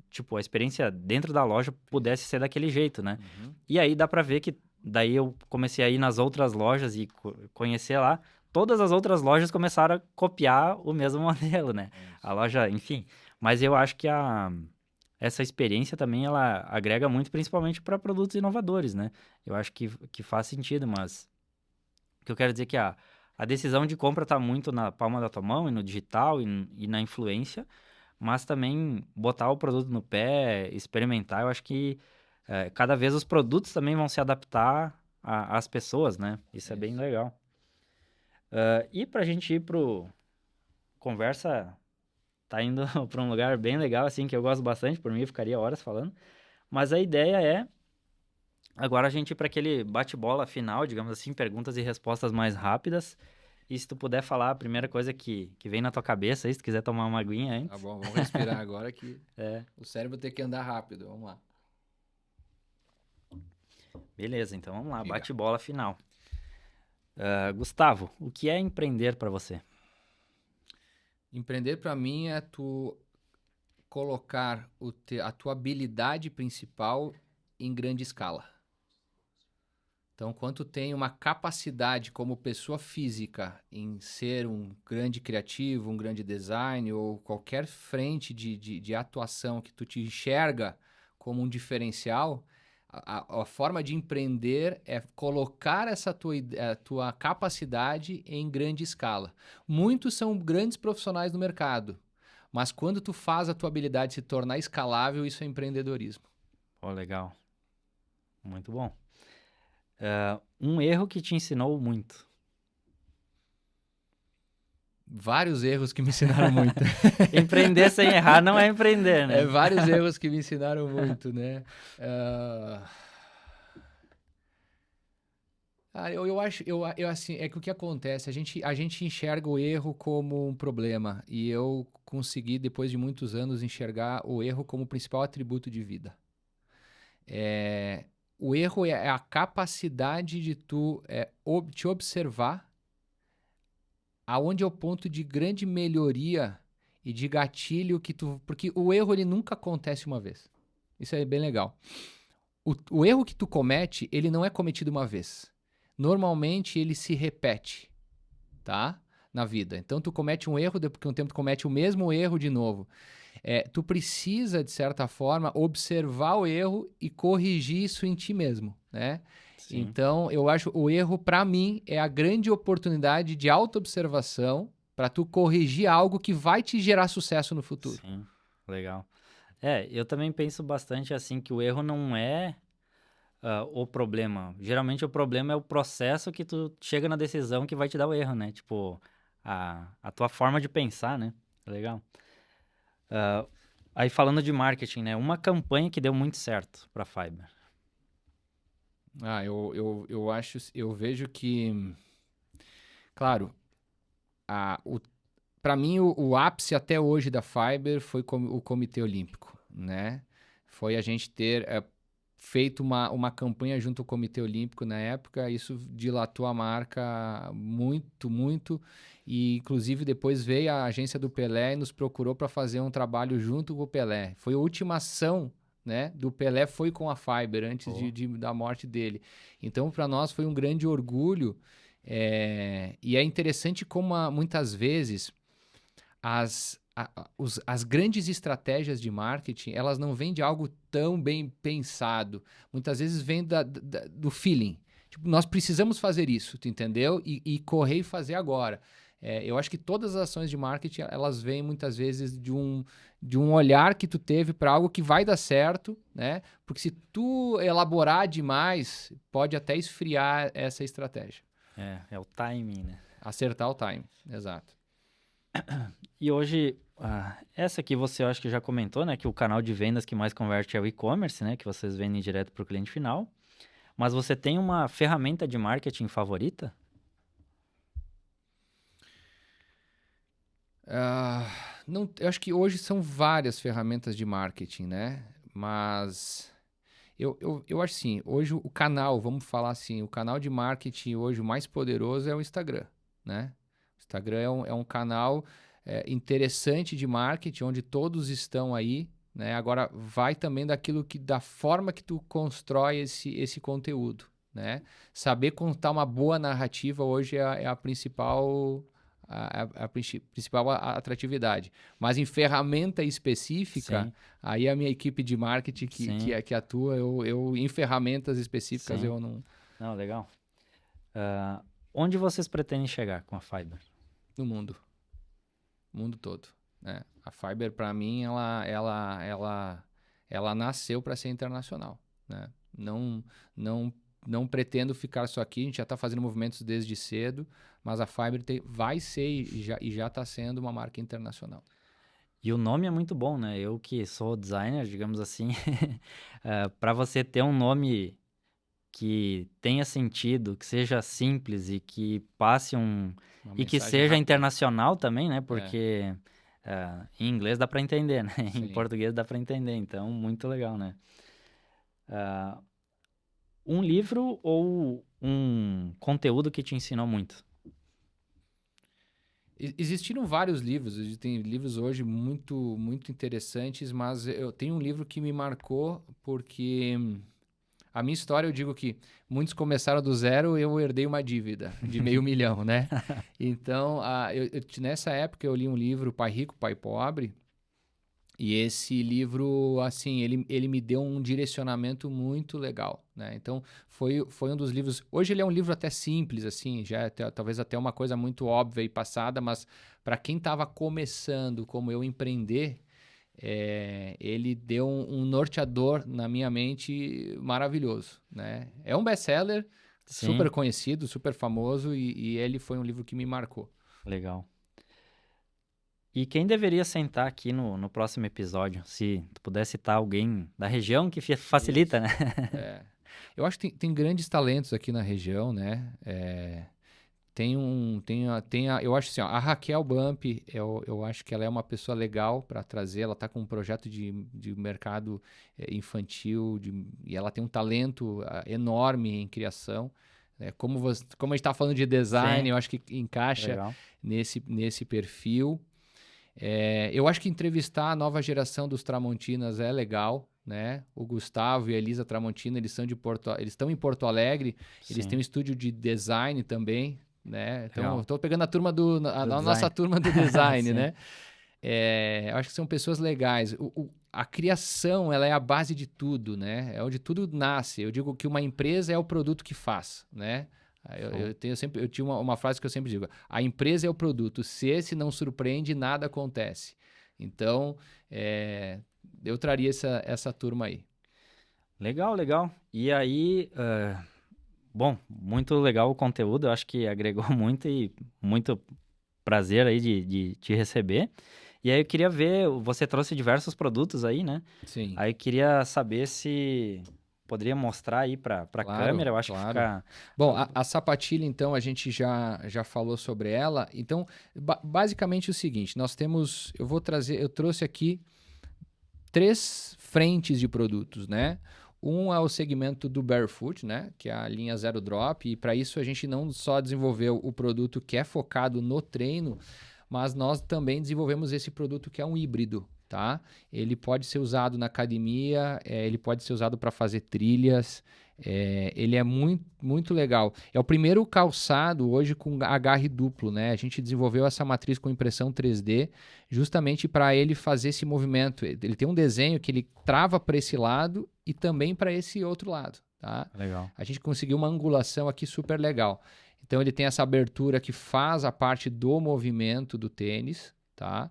tipo, a experiência dentro da loja pudesse ser daquele jeito, né? Uhum. E aí dá pra ver que daí eu comecei a ir nas outras lojas e conhecer lá. Todas as outras lojas começaram a copiar o mesmo modelo, né? É isso. A loja, enfim. Mas eu acho que essa experiência também ela agrega muito, principalmente para produtos inovadores, né? Eu acho que faz sentido, mas o que eu quero dizer é que a decisão de compra está muito na palma da tua mão e no digital e na influência, mas também botar o produto no pé, experimentar, eu acho que cada vez os produtos também vão se adaptar às pessoas, né? Isso É é bem isso. legal. E para a gente ir pro conversa, tá indo para um lugar bem legal, assim, que eu gosto bastante, por mim eu ficaria horas falando, mas a ideia é agora a gente ir para aquele bate-bola final, digamos assim, perguntas e respostas mais rápidas. E se tu puder falar a primeira coisa que vem na tua cabeça aí, se tu quiser tomar uma aguinha Tá antes. bom, vamos respirar agora que É, o cérebro tem que andar rápido. Vamos lá. beleza, então vamos lá, Diga. bate-bola final. Gustavo, o que é empreender para você? Empreender para mim é tu colocar a tua habilidade principal em grande escala. Então, quando tu tem uma capacidade como pessoa física em ser um grande criativo, um grande design ou qualquer frente de atuação que tu te enxerga como um diferencial, a forma de empreender é colocar essa tua capacidade em grande escala. Muitos são grandes profissionais no mercado, mas quando tu faz a tua habilidade se tornar escalável, isso é empreendedorismo. Pô, legal, muito bom. Um erro que te ensinou muito. Vários erros que me ensinaram muito. Empreender sem errar não é empreender, É, né? vários erros que me ensinaram muito, né? Ah, eu acho, assim, é que o que acontece, a gente enxerga o erro como um problema e eu consegui, depois de muitos anos, enxergar o erro como o principal atributo de vida. O erro é a capacidade de tu te observar aonde é o ponto de grande melhoria e de gatilho que tu... Porque o erro, ele nunca acontece uma vez. Isso é bem legal. O erro que tu comete, ele não é cometido uma vez. Normalmente, ele se repete, tá? Na vida. Então, tu comete um erro, depois de um tempo tu comete o mesmo erro de novo. Tu precisa, de certa forma, observar o erro e corrigir isso em ti mesmo. né? Sim. Então, eu acho o erro, para mim, é a grande oportunidade de autoobservação para tu corrigir algo que vai te gerar sucesso no futuro. Sim, legal. Eu também penso bastante assim que o erro não é o problema. Geralmente o problema é o processo que tu chega na decisão que vai te dar o erro, né? Tipo, a tua forma de pensar, né? Legal. Ah, aí falando de marketing, né? Uma campanha que deu muito certo para Fiber. Eu acho, eu vejo que, claro, para mim o ápice até hoje da Fiber foi o Comitê Olímpico, né? Foi a gente ter feito uma campanha junto ao Comitê Olímpico na época, isso dilatou a marca muito, muito, e inclusive depois veio a agência do Pelé e nos procurou para fazer um trabalho junto com o Pelé. Foi a última ação, né, do Pelé foi com a Fiber antes da morte dele. Então, para nós foi um grande orgulho, e é interessante como muitas vezes as grandes estratégias de marketing, elas não vêm de algo tão bem pensado. Muitas vezes vem do feeling. Tipo, nós precisamos fazer isso, tu entendeu? E correr e fazer agora. Eu acho que todas as ações de marketing, elas vêm muitas vezes de um olhar que tu teve para algo que vai dar certo, né? Porque se tu elaborar demais, pode até esfriar essa estratégia. É o timing, né? Acertar o time, exato. E hoje, essa aqui você acho que já comentou, né? Que o canal de vendas que mais converte é o e-commerce, né? Que vocês vendem direto para o cliente final. Mas você tem uma ferramenta de marketing favorita? Não, eu acho que hoje são várias ferramentas de marketing, né? Mas eu acho assim, hoje o canal, vamos falar assim, o canal de marketing hoje o mais poderoso é o Instagram, né? O Instagram é um canal interessante de marketing, onde todos estão aí, né? Agora vai também da forma que tu constrói esse conteúdo, né? Saber contar uma boa narrativa hoje é a principal principal atratividade. Mas em ferramenta específica, Sim. aí a minha equipe de marketing que atua, em ferramentas específicas Sim. eu não... Não, legal. Onde vocês pretendem chegar com a Fiber? No mundo. O mundo todo, né? A Fiber, para mim, ela nasceu para ser internacional, né? Não pretendo ficar só aqui, a gente já está fazendo movimentos desde cedo, mas a Fiber vai ser e já está sendo uma marca internacional. E o nome é muito bom, né? Eu que sou designer, digamos assim, para você ter um nome que tenha sentido, que seja simples e que passe Uma e que mensagem seja rápida. internacional também, né? Porque em inglês dá para entender, né? Em Sim. português dá para entender, então muito legal, né? Um livro ou um conteúdo que te ensinou muito? Existiram vários livros, existem livros hoje muito, muito interessantes, mas eu tenho um livro que me marcou porque a minha história, eu digo que muitos começaram do zero, eu herdei uma dívida de $500 mil, né? Então, nessa época eu li um livro, Pai Rico, Pai Pobre, e esse livro, assim, ele me deu um direcionamento muito legal, né? Então, foi um dos livros... Hoje ele é um livro até simples, assim, já talvez até uma coisa muito óbvia e passada, mas para quem estava começando, como eu, empreender, ele deu um norteador na minha mente maravilhoso, né? É um best-seller, super conhecido, super famoso, e ele foi um livro que me marcou. Legal. E quem deveria sentar aqui no próximo episódio? Se tu puder citar alguém da região que facilita, né? Eu acho que tem grandes talentos aqui na região, né? Eu acho assim, ó, a Raquel Bump, eu acho que ela é uma pessoa legal para trazer. Ela está com um projeto de mercado infantil e ela tem um talento enorme em criação. Como a gente está falando de design, eu acho que encaixa nesse perfil. Eu acho que entrevistar a nova geração dos Tramontinas é legal, né? O Gustavo e a Elisa Tramontina, eles estão em Porto Alegre, eles têm um estúdio de design também, né? Então, estou pegando a nossa turma do design, né? Eu acho que são pessoas legais. a criação, ela é a base de tudo, né? É onde tudo nasce. Eu digo que uma empresa é o produto que faz, né? Eu tinha uma frase que eu sempre digo: a empresa é o produto, se esse não surpreende, nada acontece. Então, eu traria essa turma aí. Legal, legal. E aí, bom, muito legal o conteúdo, eu acho que agregou muito e muito prazer aí de te receber. E aí eu queria ver, você trouxe diversos produtos aí, né? Sim, Aí eu queria saber se poderia mostrar aí para claro, câmera, eu acho que claro. fica... Bom, a sapatilha, então, a gente já falou sobre ela. Então, basicamente o seguinte, eu trouxe aqui 3 frentes de produtos, né? Um é o segmento do Barefoot, né? Que é a linha Zero Drop. E para isso a gente não só desenvolveu o produto que é focado no treino, mas nós também desenvolvemos esse produto que é um híbrido, tá? Ele pode ser usado na academia, ele pode ser usado para fazer trilhas. Ele é muito, muito legal. É o primeiro calçado hoje com agarre duplo, né? A gente desenvolveu essa matriz com impressão 3D justamente para ele fazer esse movimento. Ele tem um desenho que ele trava para esse lado e também para esse outro lado, tá? Legal. A gente conseguiu uma angulação aqui super legal. Então ele tem essa abertura que faz a parte do movimento do tênis, tá?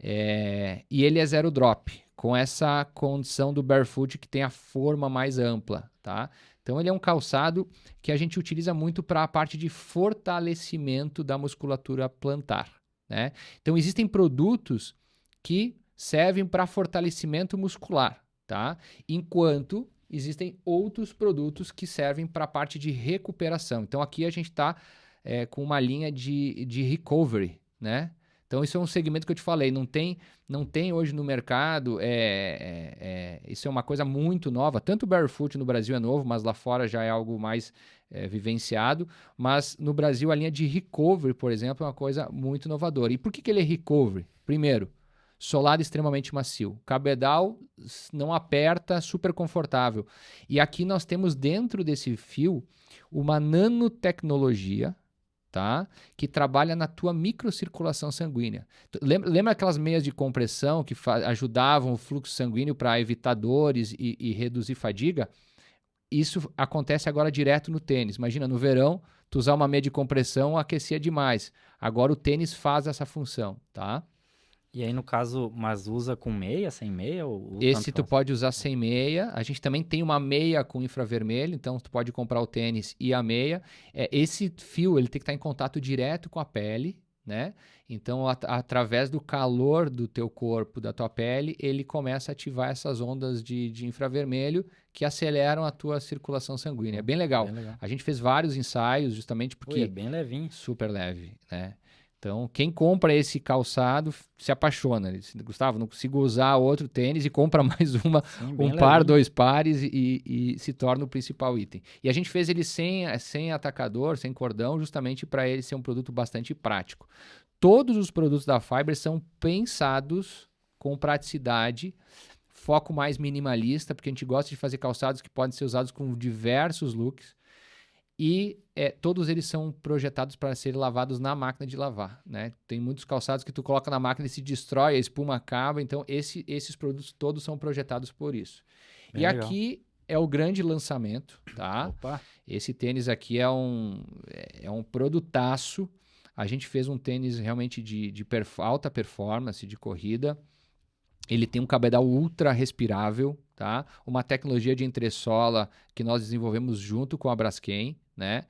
E ele é zero drop, com essa condição do barefoot que tem a forma mais ampla, tá? Então ele é um calçado que a gente utiliza muito para a parte de fortalecimento da musculatura plantar, né? Então existem produtos que servem para fortalecimento muscular, tá? Enquanto existem outros produtos que servem para a parte de recuperação. Então aqui a gente está com uma linha de recovery, né? Então, isso é um segmento que eu te falei, não tem hoje no mercado, isso é uma coisa muito nova, tanto o Barefoot no Brasil é novo, mas lá fora já é algo mais vivenciado, mas no Brasil a linha de recovery, por exemplo, é uma coisa muito inovadora. E por que ele é recovery? Primeiro, solado extremamente macio, cabedal não aperta, super confortável. E aqui nós temos dentro desse fio uma nanotecnologia, tá? Que trabalha na tua microcirculação sanguínea. Lembra aquelas meias de compressão que ajudavam o fluxo sanguíneo para evitar dores e reduzir fadiga? Isso acontece agora direto no tênis. Imagina, no verão, tu usar uma meia de compressão aquecia demais. Agora o tênis faz essa função, tá? E aí, no caso, mas usa com meia, sem meia? Esse tu pode usar sem meia. A gente também tem uma meia com infravermelho, então tu pode comprar o tênis e a meia. Esse fio ele tem que estar em contato direto com a pele, né? Então, através do calor do teu corpo, da tua pele, ele começa a ativar essas ondas de infravermelho que aceleram a tua circulação sanguínea. É bem legal. A gente fez vários ensaios justamente porque... é bem levinho. Super leve, né? Então, quem compra esse calçado se apaixona. Ele diz, Gustavo, não consigo usar outro tênis, e compra mais um par, 2 pares e se torna o principal item. E a gente fez ele sem atacador, sem cordão, justamente para ele ser um produto bastante prático. Todos os produtos da Fiber são pensados com praticidade, foco mais minimalista, porque a gente gosta de fazer calçados que podem ser usados com diversos looks. E todos eles são projetados para serem lavados na máquina de lavar, né? Tem muitos calçados que tu coloca na máquina e se destrói, a espuma acaba. Então, esses produtos todos são projetados por isso. Bem legal. Aqui é o grande lançamento, tá? Opa. Esse tênis aqui é um produtaço. A gente fez um tênis realmente de alta performance, de corrida. Ele tem um cabedal ultra respirável, tá? Uma tecnologia de entressola que nós desenvolvemos junto com a Braskem, né?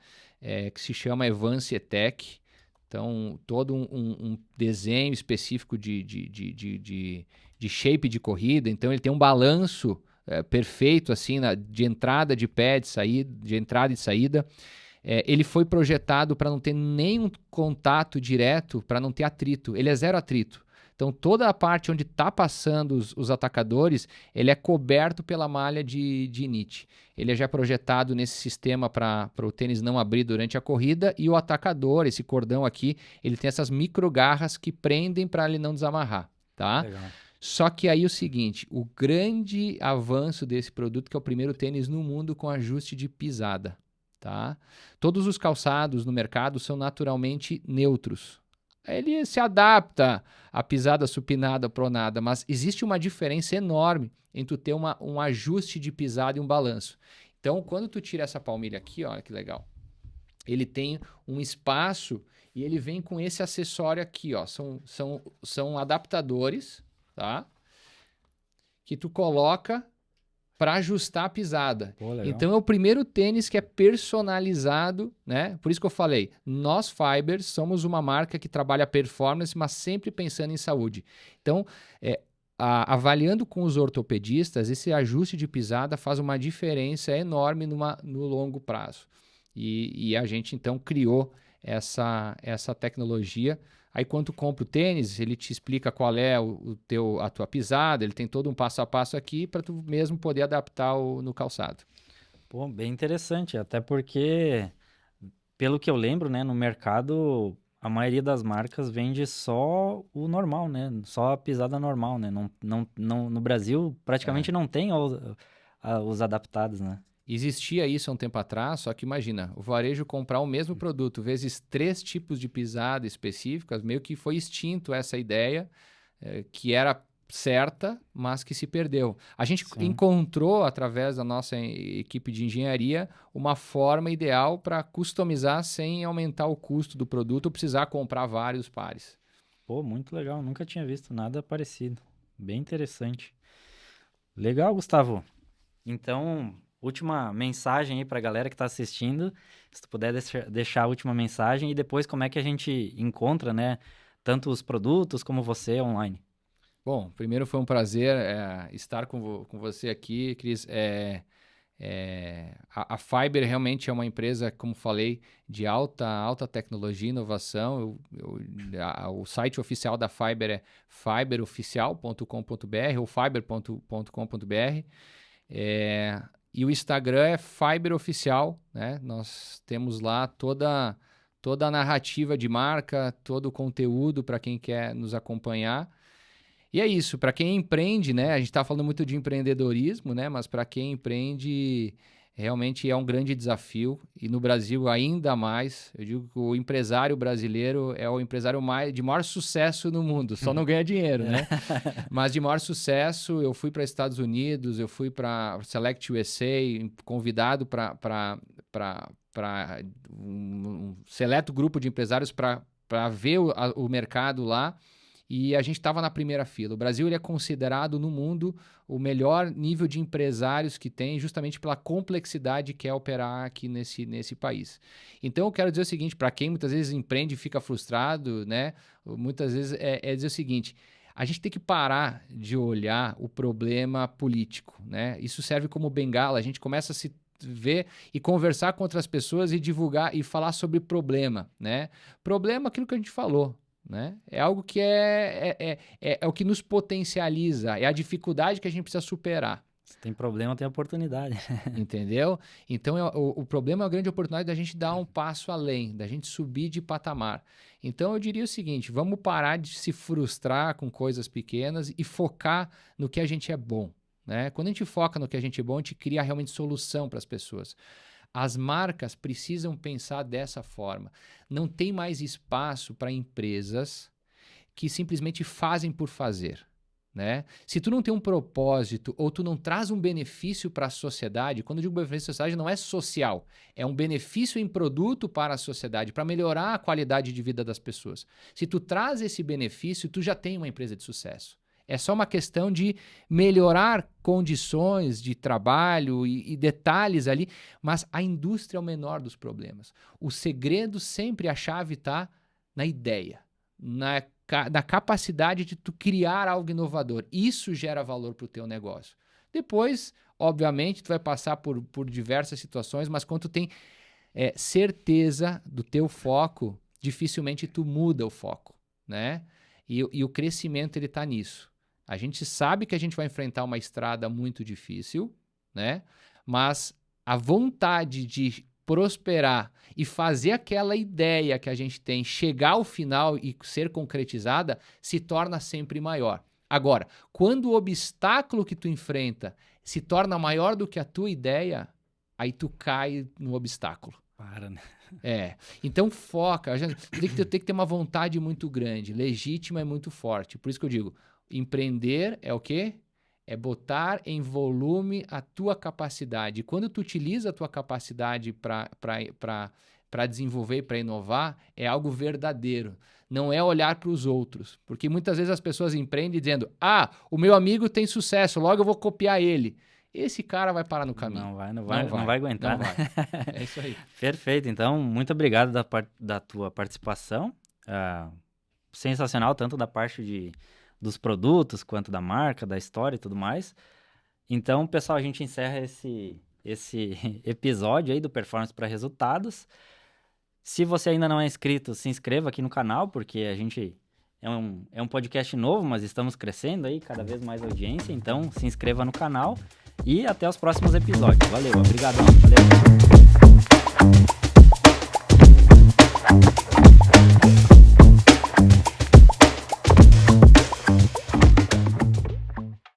Que se chama Evance Tech. Então, todo um desenho específico de shape de corrida. Então, ele tem um balanço perfeito, assim, de entrada de pé, de entrada e saída. Ele foi projetado para não ter nenhum contato direto, para não ter atrito. Ele é zero atrito. Então, toda a parte onde está passando os atacadores, ele é coberto pela malha de nit. Ele é já projetado nesse sistema para o tênis não abrir durante a corrida, e o atacador, esse cordão aqui, ele tem essas microgarras que prendem para ele não desamarrar, tá? Legal. Só que aí o seguinte, o grande avanço desse produto, que é o primeiro tênis no mundo com ajuste de pisada, tá? Todos os calçados no mercado são naturalmente neutros. ele se adapta à pisada supinada, pronada, mas existe uma diferença enorme entre tu ter um ajuste de pisada e um balanço. Então, quando tu tira essa palmilha aqui, olha que legal, ele tem um espaço e ele vem com esse acessório aqui, ó, são adaptadores, tá? Que tu coloca para ajustar a pisada. Pô, legal. Então é o primeiro tênis que é personalizado, né? Por isso que eu falei, nós Fibers somos uma marca que trabalha performance, mas sempre pensando em saúde. Então, avaliando com os ortopedistas, esse ajuste de pisada faz uma diferença enorme no longo prazo. E a gente então criou essa tecnologia. Aí quando tu compra o tênis, ele te explica qual é a tua pisada, ele tem todo um passo a passo aqui para tu mesmo poder adaptar no calçado. Pô, bem interessante, até porque, pelo que eu lembro, né, no mercado, a maioria das marcas vende só o normal, né? Só a pisada normal, né? No Brasil, praticamente não tem os adaptados, né? Existia isso há um tempo atrás, só que imagina, o varejo comprar o mesmo produto vezes 3 tipos de pisada específicas, meio que foi extinto essa ideia, que era certa, mas que se perdeu. A gente encontrou, através da nossa equipe de engenharia, uma forma ideal para customizar sem aumentar o custo do produto ou precisar comprar vários pares. Pô, muito legal, nunca tinha visto nada parecido. Bem interessante. Legal, Gustavo. Então, última mensagem aí para a galera que está assistindo. Se tu puder deixar a última mensagem e depois como é que a gente encontra, né? Tanto os produtos como você online. Bom, primeiro foi um prazer estar com você aqui, Cris. A Fiber realmente é uma empresa, como falei, de alta tecnologia e inovação. O site oficial da Fiber é fiberoficial.com.br ou fiber.com.br. E o Instagram é Fiber Oficial, né? Nós temos lá toda a narrativa de marca, todo o conteúdo para quem quer nos acompanhar. E é isso, para quem empreende, né? A gente está falando muito de empreendedorismo, né? Mas para quem empreende, realmente é um grande desafio. E no Brasil, ainda mais. Eu digo que o empresário brasileiro é o empresário de maior sucesso no mundo. Só não ganha dinheiro, né? Mas de maior sucesso, eu fui para Estados Unidos, eu fui para Select USA, convidado para um seleto grupo de empresários para ver o mercado lá. E a gente estava na primeira fila. O Brasil ele é considerado no mundo o melhor nível de empresários que tem, justamente pela complexidade que é operar aqui nesse país. Então, eu quero dizer o seguinte, para quem muitas vezes empreende e fica frustrado, né? Muitas vezes é dizer o seguinte, a gente tem que parar de olhar o problema político, né? Isso serve como bengala, a gente começa a se ver e conversar com outras pessoas e divulgar e falar sobre problema, né? Problema é aquilo que a gente falou, né? É algo que é o que nos potencializa, é a dificuldade que a gente precisa superar. Se tem problema, tem oportunidade. Entendeu? Então, o problema é a grande oportunidade da gente dar um passo além, da gente subir de patamar. Então, eu diria o seguinte, vamos parar de se frustrar com coisas pequenas e focar no que a gente é bom, né? Quando a gente foca no que a gente é bom, a gente cria realmente solução para as pessoas. As marcas precisam pensar dessa forma. Não tem mais espaço para empresas que simplesmente fazem por fazer, né? Se tu não tem um propósito ou tu não traz um benefício para a sociedade, quando eu digo benefício para a sociedade, não é social, é um benefício em produto para a sociedade, para melhorar a qualidade de vida das pessoas. Se tu traz esse benefício, tu já tem uma empresa de sucesso. É só uma questão de melhorar condições de trabalho e detalhes ali, mas a indústria é o menor dos problemas. O segredo sempre, a chave está na ideia, na capacidade de tu criar algo inovador. Isso gera valor para o teu negócio. Depois, obviamente, tu vai passar por diversas situações, mas quando tu tem certeza do teu foco, dificilmente tu muda o foco, né? E o crescimento ele está nisso. A gente sabe que a gente vai enfrentar uma estrada muito difícil, né? Mas a vontade de prosperar e fazer aquela ideia que a gente tem chegar ao final e ser concretizada se torna sempre maior. Agora, quando o obstáculo que tu enfrenta se torna maior do que a tua ideia, aí tu cai no obstáculo. Para, né? Então foca. A gente tem que ter uma vontade muito grande, legítima e muito forte. Por isso que eu digo, empreender é o quê? É botar em volume a tua capacidade. Quando tu utiliza a tua capacidade para desenvolver e para inovar, é algo verdadeiro. Não é olhar para os outros. Porque muitas vezes as pessoas empreendem dizendo, o meu amigo tem sucesso, logo eu vou copiar ele. Esse cara vai parar no caminho. Não vai aguentar. Não vai. É isso aí. Perfeito. Então, muito obrigado da tua participação. Sensacional, tanto da parte dos produtos, quanto da marca, da história e tudo mais. Então, pessoal, a gente encerra esse episódio aí do Performance para Resultados. Se você ainda não é inscrito, se inscreva aqui no canal, porque a gente é um podcast novo, mas estamos crescendo aí, cada vez mais audiência. Então, se inscreva no canal e até os próximos episódios. Valeu, obrigadão. Valeu.